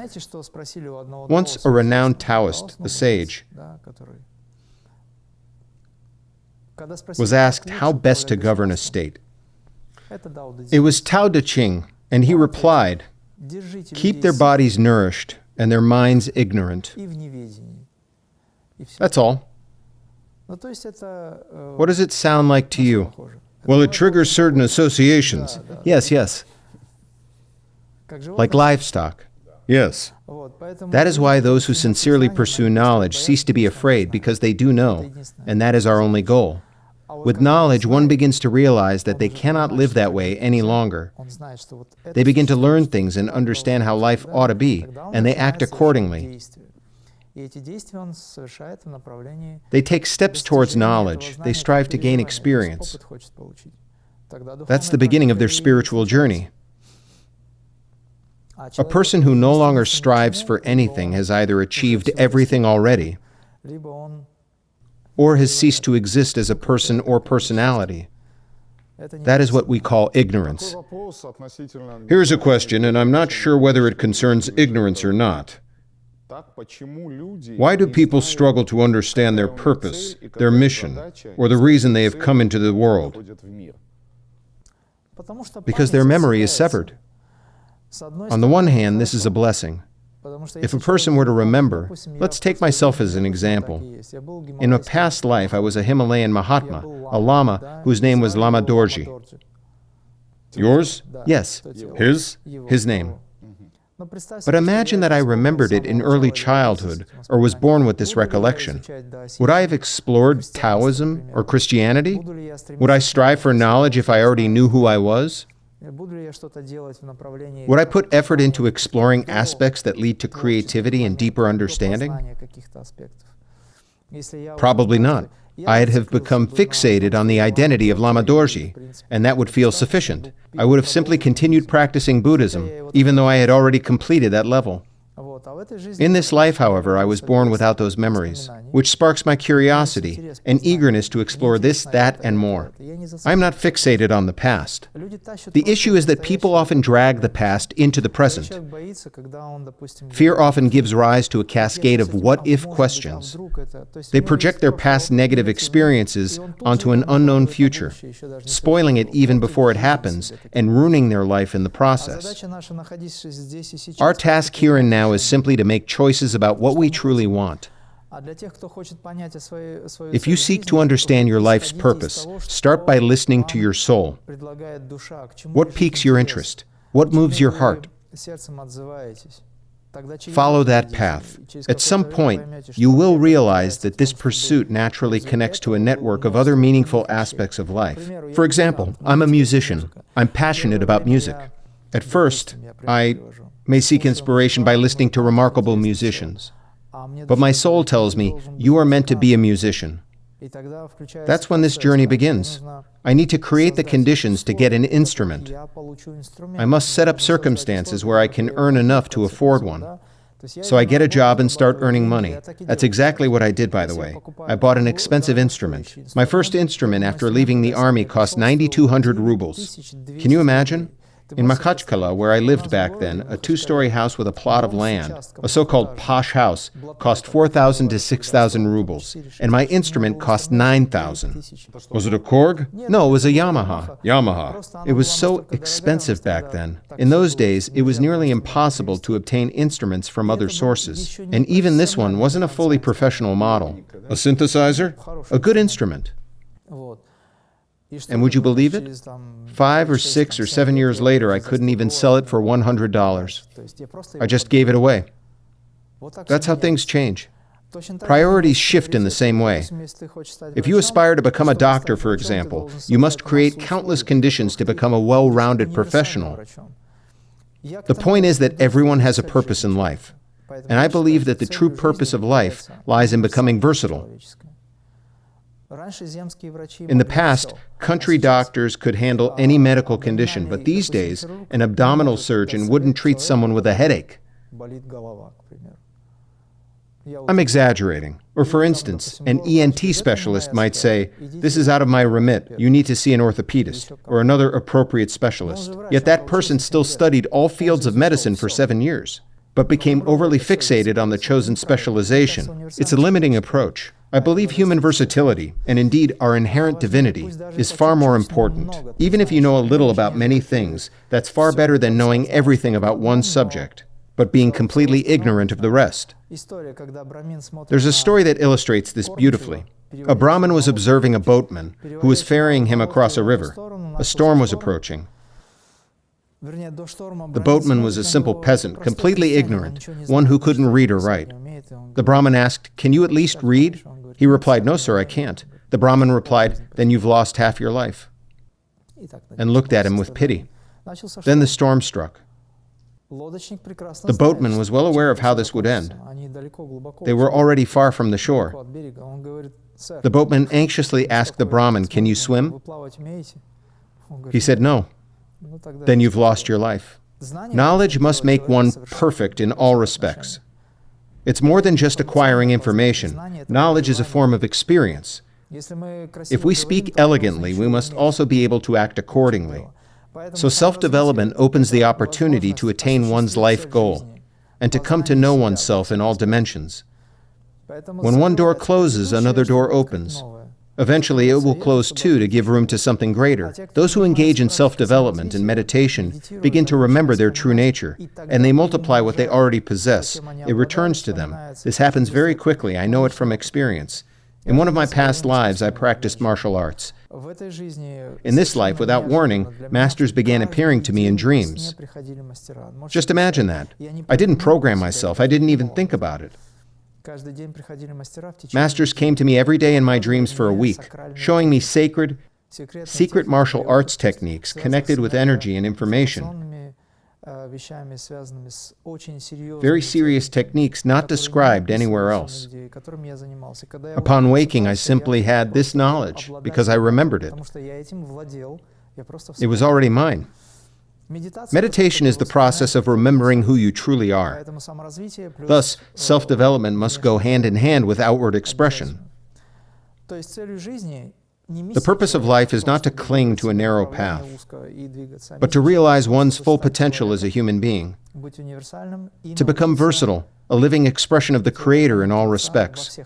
Once a renowned Taoist, a sage, was asked how best to govern a state. It was Tao Te Ching, and he replied, "Keep their bodies nourished and their minds ignorant." That's all. What does it sound like to you? Well, it triggers certain associations. Yes. Like livestock. Yes. That is why those who sincerely pursue knowledge cease to be afraid, because they do know, and that is our only goal. With knowledge, one begins to realize that they cannot live that way any longer. They begin to learn things and understand how life ought to be, and they act accordingly. They take steps towards knowledge. They strive to gain experience. That's the beginning of their spiritual journey. A person who no longer strives for anything has either achieved everything already, or has ceased to exist as a person or personality. That is what we call ignorance. Here's a question, and I'm not sure whether it concerns ignorance or not. Why do people struggle to understand their purpose, their mission, or the reason they have come into the world? Because their memory is severed. On the one hand, this is a blessing. If a person were to remember, let's take myself as an example. In a past life, I was a Himalayan Mahatma, a Lama whose name was Lama Dorji. Yours? Yes. His name. But imagine that I remembered it in early childhood, or was born with this recollection. Would I have explored Taoism or Christianity? Would I strive for knowledge if I already knew who I was? Would I put effort into exploring aspects that lead to creativity and deeper understanding? Probably not. I'd have become fixated on the identity of Lama Dorji, and that would feel sufficient. I would have simply continued practicing Buddhism, even though I had already completed that level. In this life, however, I was born without those memories, which sparks my curiosity and eagerness to explore this, that, and more. I am not fixated on the past. The issue is that people often drag the past into the present. Fear often gives rise to a cascade of what-if questions. They project their past negative experiences onto an unknown future, spoiling it even before it happens and ruining their life in the process. Our task here and now is simply to make choices about what we truly want. If you seek to understand your life's purpose, start by listening to your soul. What piques your interest? What moves your heart? Follow that path. At some point, you will realize that this pursuit naturally connects to a network of other meaningful aspects of life. For example, I'm a musician. I'm passionate about music. At first, I may seek inspiration by listening to remarkable musicians. But my soul tells me, you are meant to be a musician. That's when this journey begins. I need to create the conditions to get an instrument. I must set up circumstances where I can earn enough to afford one. So I get a job and start earning money. That's exactly what I did, by the way. I bought an expensive instrument. My first instrument after leaving the army cost 9,200 rubles. Can you imagine? In Makhachkala, where I lived back then, a two-story house with a plot of land, a so-called posh house, cost 4,000 to 6,000 rubles, and my instrument cost 9,000. Was it a Korg? No, it was a Yamaha. Yamaha. It was so expensive back then. In those days, it was nearly impossible to obtain instruments from other sources, and even this one wasn't a fully professional model. A synthesizer? A good instrument. And would you believe it? 5 or 6 or 7 years later, I couldn't even sell it for $100. I just gave it away. That's how things change. Priorities shift in the same way. If you aspire to become a doctor, for example, you must create countless conditions to become a well-rounded professional. The point is that everyone has a purpose in life, and I believe that the true purpose of life lies in becoming versatile. In the past, country doctors could handle any medical condition, but these days, an abdominal surgeon wouldn't treat someone with a headache. I'm exaggerating. Or for instance, an ENT specialist might say, "This is out of my remit, you need to see an orthopedist," or another appropriate specialist. Yet that person still studied all fields of medicine for 7 years, but became overly fixated on the chosen specialization. It's a limiting approach. I believe human versatility, and indeed our inherent divinity, is far more important. Even if you know a little about many things, that's far better than knowing everything about one subject, but being completely ignorant of the rest. There's a story that illustrates this beautifully. A Brahmin was observing a boatman who was ferrying him across a river. A storm was approaching. The boatman was a simple peasant, completely ignorant, one who couldn't read or write. The Brahmin asked, "Can you at least read?" He replied, "No, sir, I can't." The Brahmin replied, "Then you've lost half your life," and looked at him with pity. Then the storm struck. The boatman was well aware of how this would end. They were already far from the shore. The boatman anxiously asked the Brahmin, "Can you swim?" He said, "No." "Then you've lost your life." Knowledge must make one perfect in all respects. It's more than just acquiring information. Knowledge is a form of experience. If we speak elegantly, we must also be able to act accordingly. So self-development opens the opportunity to attain one's life goal and to come to know oneself in all dimensions. When one door closes, another door opens. Eventually, it will close too to give room to something greater. Those who engage in self-development and meditation begin to remember their true nature, and they multiply what they already possess. It returns to them. This happens very quickly. I know it from experience. In one of my past lives, I practiced martial arts. In this life, without warning, masters began appearing to me in dreams. Just imagine that. I didn't program myself. I didn't even think about it. Masters came to me every day in my dreams for a week, showing me secret martial arts techniques connected with energy and information. Very serious techniques not described anywhere else. Upon waking, I simply had this knowledge because I remembered it. It was already mine. Meditation is the process of remembering who you truly are. Thus, self-development must go hand in hand with outward expression. The purpose of life is not to cling to a narrow path, but to realize one's full potential as a human being, to become versatile, a living expression of the Creator in all respects.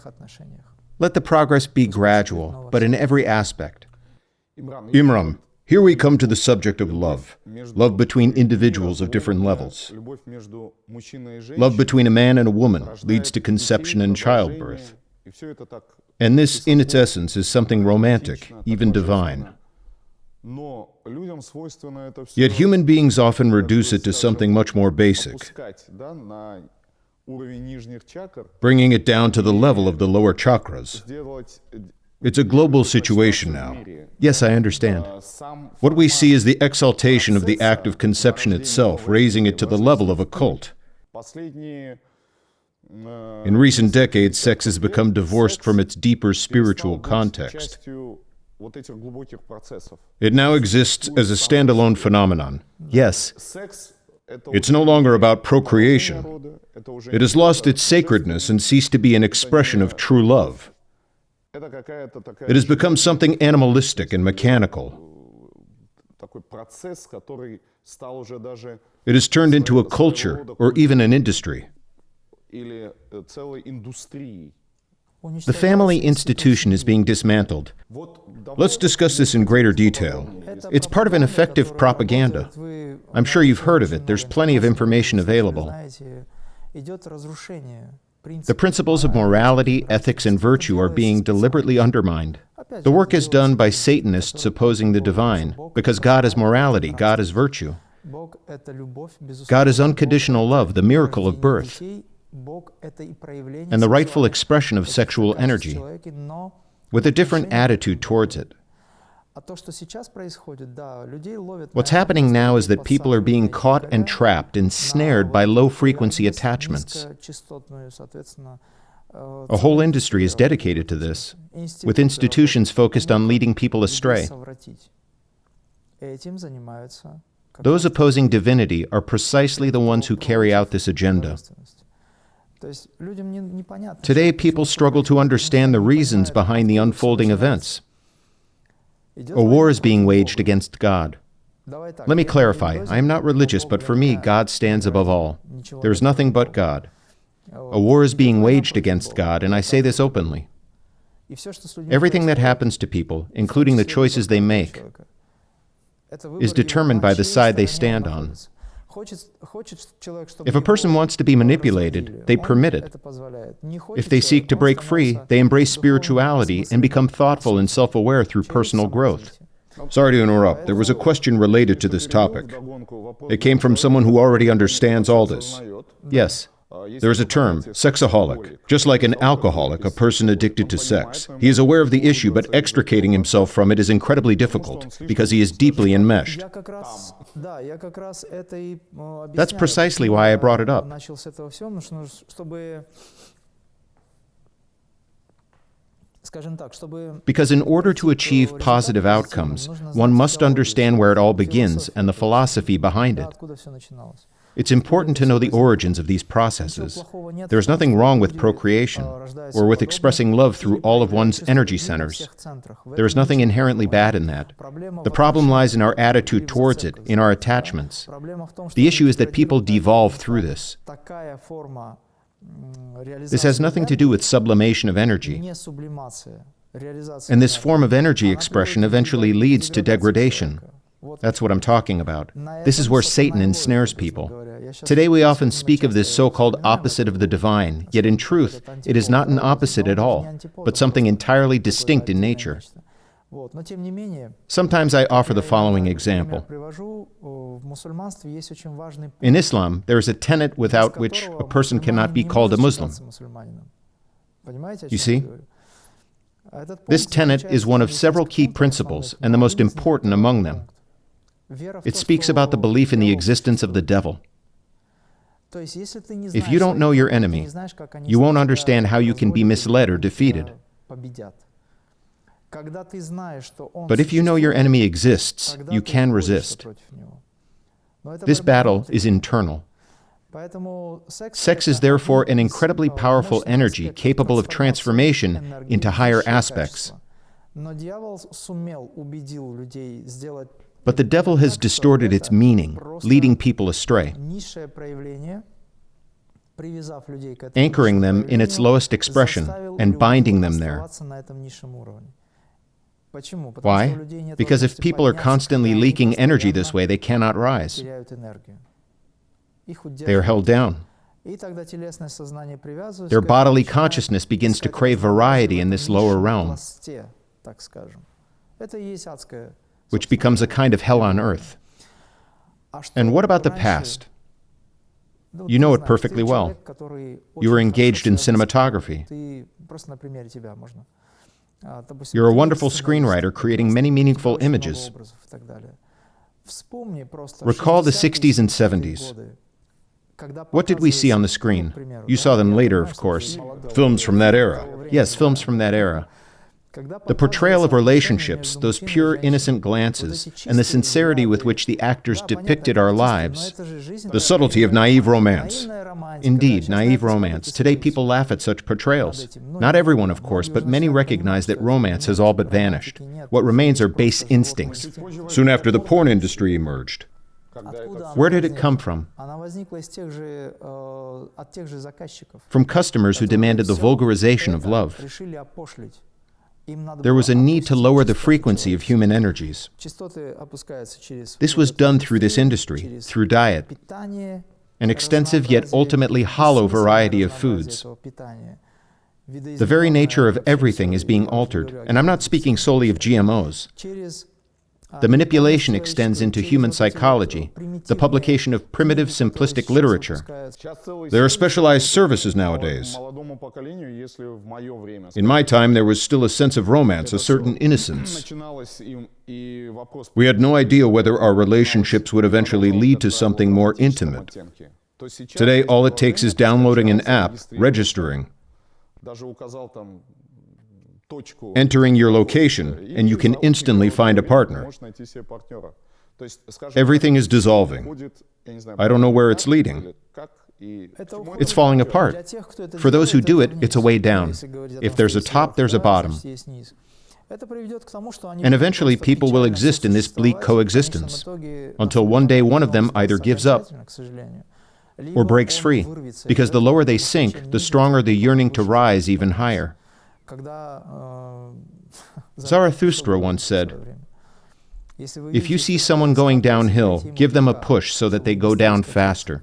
Let the progress be gradual, but in every aspect. Imram, here we come to the subject of love. Love between individuals of different levels. Love between a man and a woman leads to conception and childbirth. And this, in its essence, is something romantic, even divine. Yet human beings often reduce it to something much more basic, bringing it down to the level of the lower chakras. It's a global situation now. Yes, I understand. What we see is the exaltation of the act of conception itself, raising it to the level of a cult. In recent decades, sex has become divorced from its deeper spiritual context. It now exists as a standalone phenomenon. Yes. It's no longer about procreation. It has lost its sacredness and ceased to be an expression of true love. It has become something animalistic and mechanical. It has turned into a culture or even an industry. The family institution is being dismantled. Let's discuss this in greater detail. It's part of an effective propaganda. I'm sure you've heard of it. There's plenty of information available. The principles of morality, ethics, and virtue are being deliberately undermined. The work is done by Satanists opposing the divine, because God is morality, God is virtue. God is unconditional love, the miracle of birth, and the rightful expression of sexual energy, with a different attitude towards it. What's happening now is that people are being caught and trapped, ensnared by low-frequency attachments. A whole industry is dedicated to this, with institutions focused on leading people astray. Those opposing divinity are precisely the ones who carry out this agenda. Today, people struggle to understand the reasons behind the unfolding events. A war is being waged against God. Let me clarify. I am not religious, but for me, God stands above all. There is nothing but God. A war is being waged against God, and I say this openly. Everything that happens to people, including the choices they make, is determined by the side they stand on. If a person wants to be manipulated, they permit it. If they seek to break free, they embrace spirituality and become thoughtful and self-aware through personal growth. Sorry to interrupt. There was a question related to this topic. It came from someone who already understands all this. Yes. There is a term, sexaholic. Just like an alcoholic, a person addicted to sex. He is aware of the issue, but extricating himself from it is incredibly difficult, because he is deeply enmeshed. That's precisely why I brought it up. Because in order to achieve positive outcomes, one must understand where it all begins and the philosophy behind it. It's important to know the origins of these processes. There is nothing wrong with procreation or with expressing love through all of one's energy centers. There is nothing inherently bad in that. The problem lies in our attitude towards it, in our attachments. The issue is that people devolve through this. This has nothing to do with sublimation of energy. And this form of energy expression eventually leads to degradation. That's what I'm talking about. This is where Satan ensnares people. Today we often speak of this so-called opposite of the divine, yet in truth, it is not an opposite at all, but something entirely distinct in nature. Sometimes I offer the following example. In Islam, there is a tenet without which a person cannot be called a Muslim. You see? This tenet is one of several key principles, and the most important among them. It speaks about the belief in the existence of the devil. If you don't know your enemy, you won't understand how you can be misled or defeated. But if you know your enemy exists, you can resist. This battle is internal. Sex is therefore an incredibly powerful energy capable of transformation into higher aspects. But the devil has distorted its meaning, leading people astray, anchoring them in its lowest expression and binding them there. Why? Because if people are constantly leaking energy this way, they cannot rise. They are held down. Their bodily consciousness begins to crave variety in this lower realm, which becomes a kind of hell on earth. And what about the past? You know it perfectly well. You were engaged in cinematography. You're a wonderful screenwriter creating many meaningful images. Recall the 60s and 70s. What did we see on the screen? You saw them later, of course. Films from that era. Yes, films from that era. The portrayal of relationships, those pure, innocent glances, and the sincerity with which the actors depicted our lives. The subtlety of naive romance. Indeed, naive romance. Today people laugh at such portrayals. Not everyone, of course, but many recognize that romance has all but vanished. What remains are base instincts. Soon after the porn industry emerged. Where did it come from? From customers who demanded the vulgarization of love. There was a need to lower the frequency of human energies. This was done through this industry, through diet, an extensive yet ultimately hollow variety of foods. The very nature of everything is being altered, and I'm not speaking solely of GMOs. The manipulation extends into human psychology, the publication of primitive, simplistic literature. There are specialized services nowadays. In my time, there was still a sense of romance, a certain innocence. We had no idea whether our relationships would eventually lead to something more intimate. Today, all it takes is downloading an app, registering, entering your location, and you can instantly find a partner. Everything is dissolving. I don't know where it's leading. It's falling apart. For those who do it, it's a way down. If there's a top, there's a bottom. And eventually people will exist in this bleak coexistence, until one day one of them either gives up or breaks free, because the lower they sink, the stronger the yearning to rise even higher. Zarathustra once said, "If you see someone going downhill, give them a push so that they go down faster.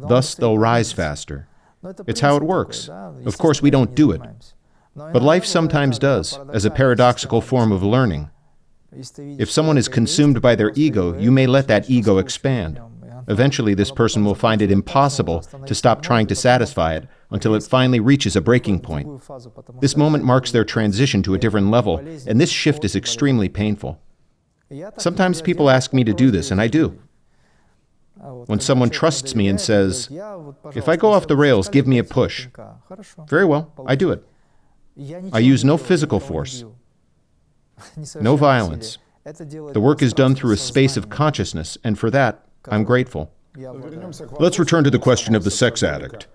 Thus they'll rise faster." It's how it works. Of course, we don't do it. But life sometimes does, as a paradoxical form of learning. If someone is consumed by their ego, you may let that ego expand. Eventually, this person will find it impossible to stop trying to satisfy it until it finally reaches a breaking point. This moment marks their transition to a different level, and this shift is extremely painful. Sometimes people ask me to do this, and I do. When someone trusts me and says, "If I go off the rails, give me a push." Very well, I do it. I use no physical force, no violence. The work is done through a space of consciousness, and for that, I'm grateful. Let's return to the question of the sex addict.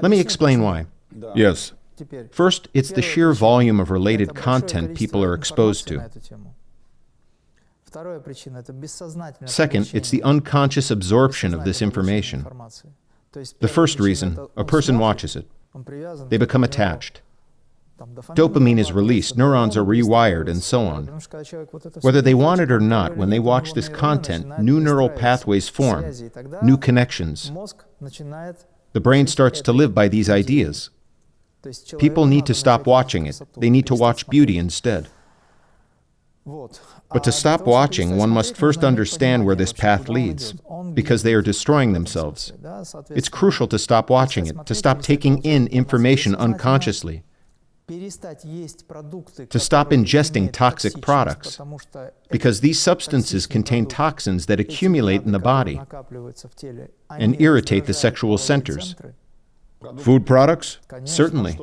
Let me explain why. Yes. First, it's the sheer volume of related content people are exposed to. Second, it's the unconscious absorption of this information. The first reason, a person watches it. They become attached. Dopamine is released, neurons are rewired, and so on. Whether they want it or not, when they watch this content, new neural pathways form, new connections. The brain starts to live by these ideas. People need to stop watching it. They need to watch beauty instead. But to stop watching, one must first understand where this path leads, because they are destroying themselves. It's crucial to stop watching it, to stop taking in information unconsciously, to stop ingesting toxic products, because these substances contain toxins that accumulate in the body and irritate the sexual centers. Food products? Certainly.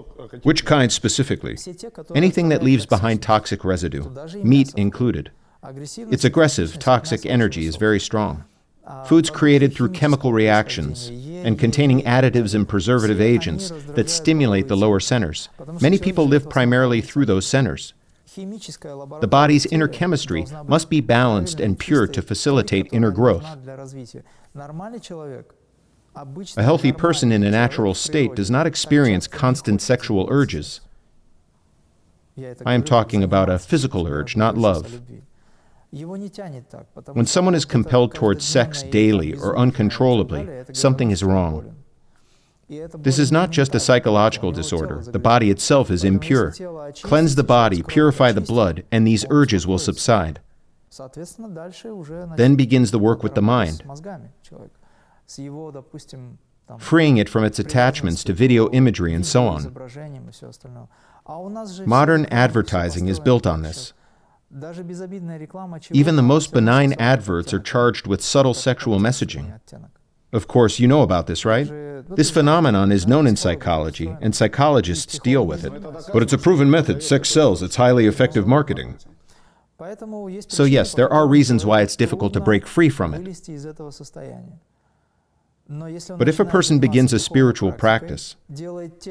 Which kind specifically? Anything that leaves behind toxic residue, meat included. Its aggressive, toxic energy is very strong. Foods created through chemical reactions and containing additives and preservative agents that stimulate the lower centers. Many people live primarily through those centers. The body's inner chemistry must be balanced and pure to facilitate inner growth. A healthy person in a natural state does not experience constant sexual urges. I am talking about a physical urge, not love. When someone is compelled towards sex daily or uncontrollably, something is wrong. This is not just a psychological disorder. The body itself is impure. Cleanse the body, purify the blood, and these urges will subside. Then begins the work with the mind, freeing it from its attachments to video imagery and so on. Modern advertising is built on this. Even the most benign adverts are charged with subtle sexual messaging. Of course, you know about this, right? This phenomenon is known in psychology, and psychologists deal with it. But it's a proven method. Sex sells. It's highly effective marketing. So yes, there are reasons why it's difficult to break free from it. But if a person begins a spiritual practice,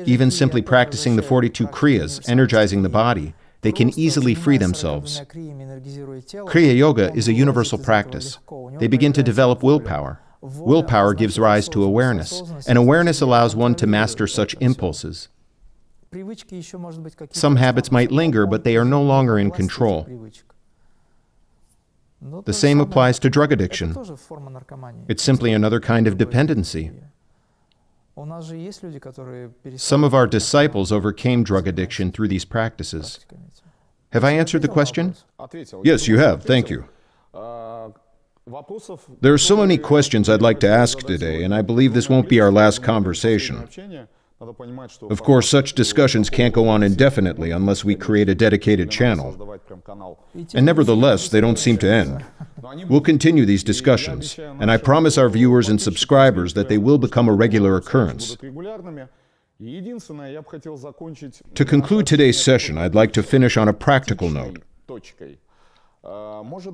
even simply practicing the 42 Kriyas, energizing the body, they can easily free themselves. Kriya Yoga is a universal practice. They begin to develop willpower. Willpower gives rise to awareness, and awareness allows one to master such impulses. Some habits might linger, but they are no longer in control. The same applies to drug addiction. It's simply another kind of dependency. Some of our disciples overcame drug addiction through these practices. Have I answered the question? Yes, you have. Thank you. There are so many questions I'd like to ask today, and I believe this won't be our last conversation. Of course, such discussions can't go on indefinitely unless we create a dedicated channel. And nevertheless, they don't seem to end. We'll continue these discussions, and I promise our viewers and subscribers that they will become a regular occurrence. To conclude today's session, I'd like to finish on a practical note.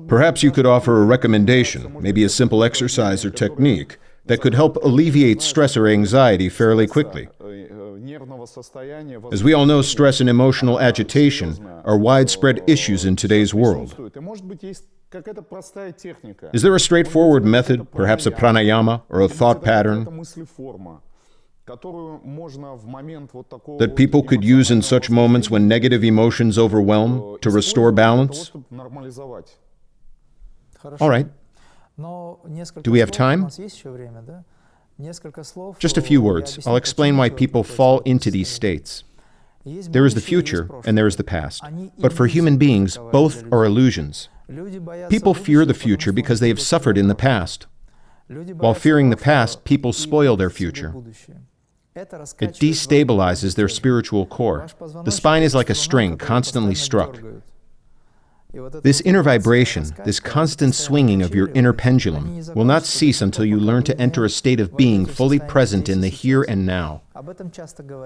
Perhaps you could offer a recommendation, maybe a simple exercise or technique, that could help alleviate stress or anxiety fairly quickly. As we all know, stress and emotional agitation are widespread issues in today's world. Is there a straightforward method, perhaps a pranayama or a thought pattern, that people could use in such moments when negative emotions overwhelm to restore balance? All right. Do we have time? Just a few words. I'll explain why people fall into these states. There is the future and there is the past. But for human beings, both are illusions. People fear the future because they have suffered in the past. While fearing the past, people spoil their future. It destabilizes their spiritual core. The spine is like a string constantly struck. This inner vibration, this constant swinging of your inner pendulum, will not cease until you learn to enter a state of being fully present in the here and now.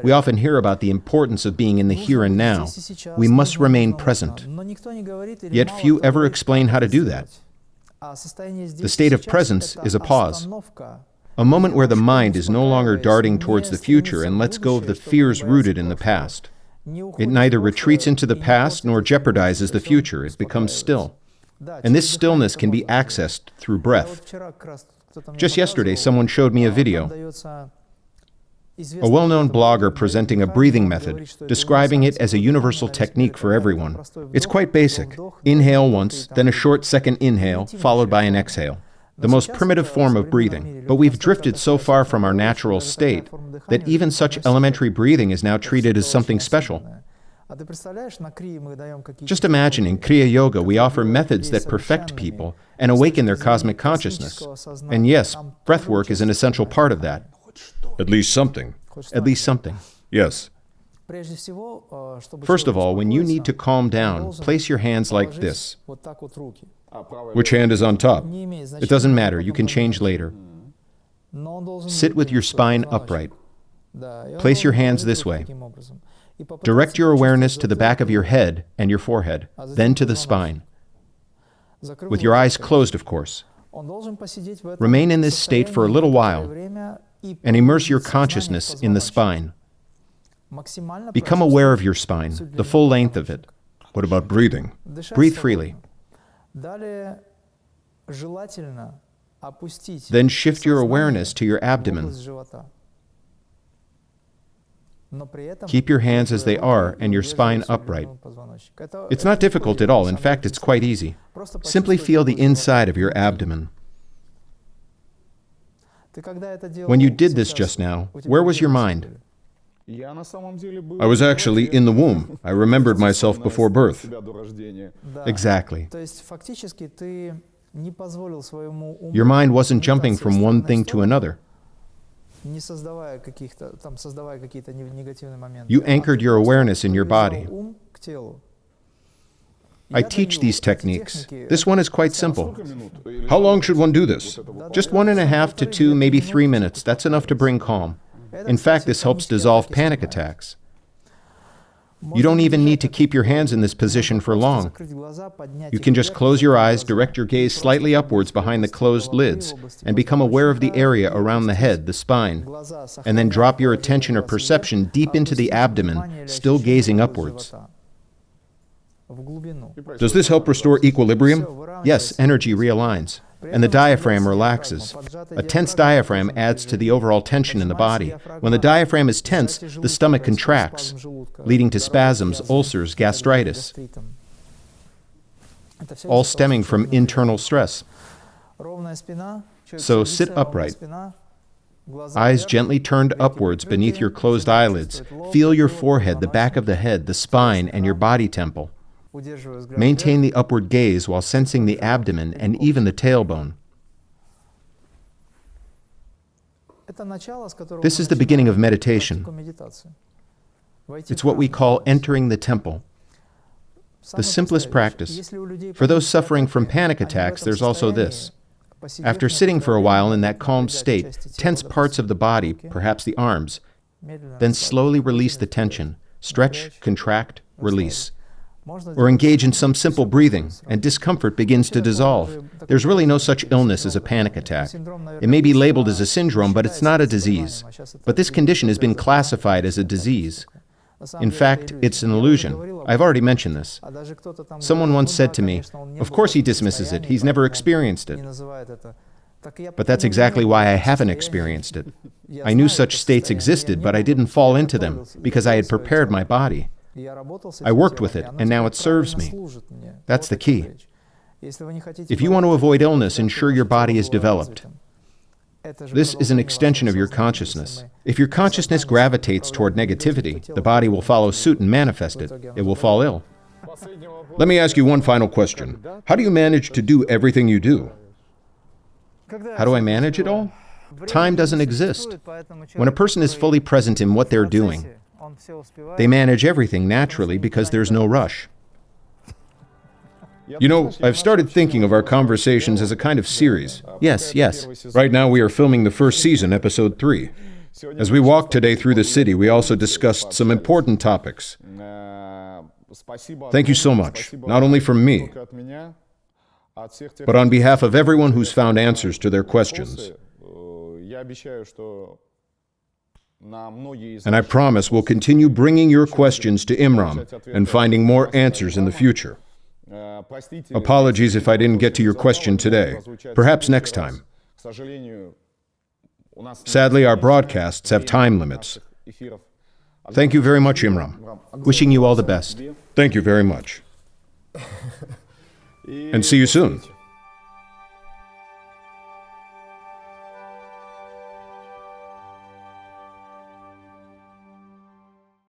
We often hear about the importance of being in the here and now. We must remain present. Yet few ever explain how to do that. The state of presence is a pause, a moment where the mind is no longer darting towards the future and lets go of the fears rooted in the past. It neither retreats into the past nor jeopardizes the future. It becomes still. And this stillness can be accessed through breath. Just yesterday, someone showed me a video. A well-known blogger presenting a breathing method, describing it as a universal technique for everyone. It's quite basic. Inhale once, then a short second inhale, followed by an exhale. The most primitive form of breathing. But we've drifted so far from our natural state that even such elementary breathing is now treated as something special. Just imagine in Kriya Yoga we offer methods that perfect people and awaken their cosmic consciousness. And yes, breathwork is an essential part of that. At least something. At least something. Yes. First of all, when you need to calm down, place your hands like this. Which hand is on top? It doesn't matter, you can change later. Sit with your spine upright. Place your hands this way. Direct your awareness to the back of your head and your forehead, then to the spine. With your eyes closed, of course. Remain in this state for a little while and immerse your consciousness in the spine. Become aware of your spine, the full length of it. What about breathing? Breathe freely. Then shift your awareness to your abdomen. Keep your hands as they are and your spine upright. It's not difficult at all. In fact, it's quite easy. Simply feel the inside of your abdomen. When you did this just now, where was your mind? I was actually in the womb. I remembered myself before birth. Exactly. Your mind wasn't jumping from one thing to another. You anchored your awareness in your body. I teach these techniques. This one is quite simple. How long should one do this? Just 1.5 to 2, maybe 3 minutes. That's enough to bring calm. In fact, this helps dissolve panic attacks. You don't even need to keep your hands in this position for long. You can just close your eyes, direct your gaze slightly upwards behind the closed lids, and become aware of the area around the head, the spine, and then drop your attention or perception deep into the abdomen, still gazing upwards. Does this help restore equilibrium? Yes, energy realigns, and the diaphragm relaxes. A tense diaphragm adds to the overall tension in the body. When the diaphragm is tense, the stomach contracts, leading to spasms, ulcers, gastritis, all stemming from internal stress. So sit upright. Eyes gently turned upwards beneath your closed eyelids. Feel your forehead, the back of the head, the spine, and your body temple. Maintain the upward gaze while sensing the abdomen and even the tailbone. This is the beginning of meditation. It's what we call entering the temple. The simplest practice. For those suffering from panic attacks, there's also this. After sitting for a while in that calm state, tense parts of the body, perhaps the arms, then slowly release the tension. Stretch, contract, release. Or engage in some simple breathing, and discomfort begins to dissolve. There's really no such illness as a panic attack. It may be labeled as a syndrome, but it's not a disease. But this condition has been classified as a disease. In fact, it's an illusion. I've already mentioned this. Someone once said to me, "Of course he dismisses it. He's never experienced it." But that's exactly why I haven't experienced it. I knew such states existed, but I didn't fall into them because I had prepared my body. I worked with it, and now it serves me. That's the key. If you want to avoid illness, ensure your body is developed. This is an extension of your consciousness. If your consciousness gravitates toward negativity, the body will follow suit and manifest it. It will fall ill. Let me ask you one final question. How do you manage to do everything you do? How do I manage it all? Time doesn't exist. When a person is fully present in what they're doing, they manage everything naturally because there's no rush. You know, I've started thinking of our conversations as a kind of series. Yes. Right now we are filming the first season, episode 3. As we walked today through the city, we also discussed some important topics. Thank you so much, not only from me, but on behalf of everyone who's found answers to their questions. And I promise we'll continue bringing your questions to Imram and finding more answers in the future. Apologies if I didn't get to your question today. Perhaps next time. Sadly, our broadcasts have time limits. Thank you very much, Imram. Wishing you all the best. Thank you very much. And see you soon.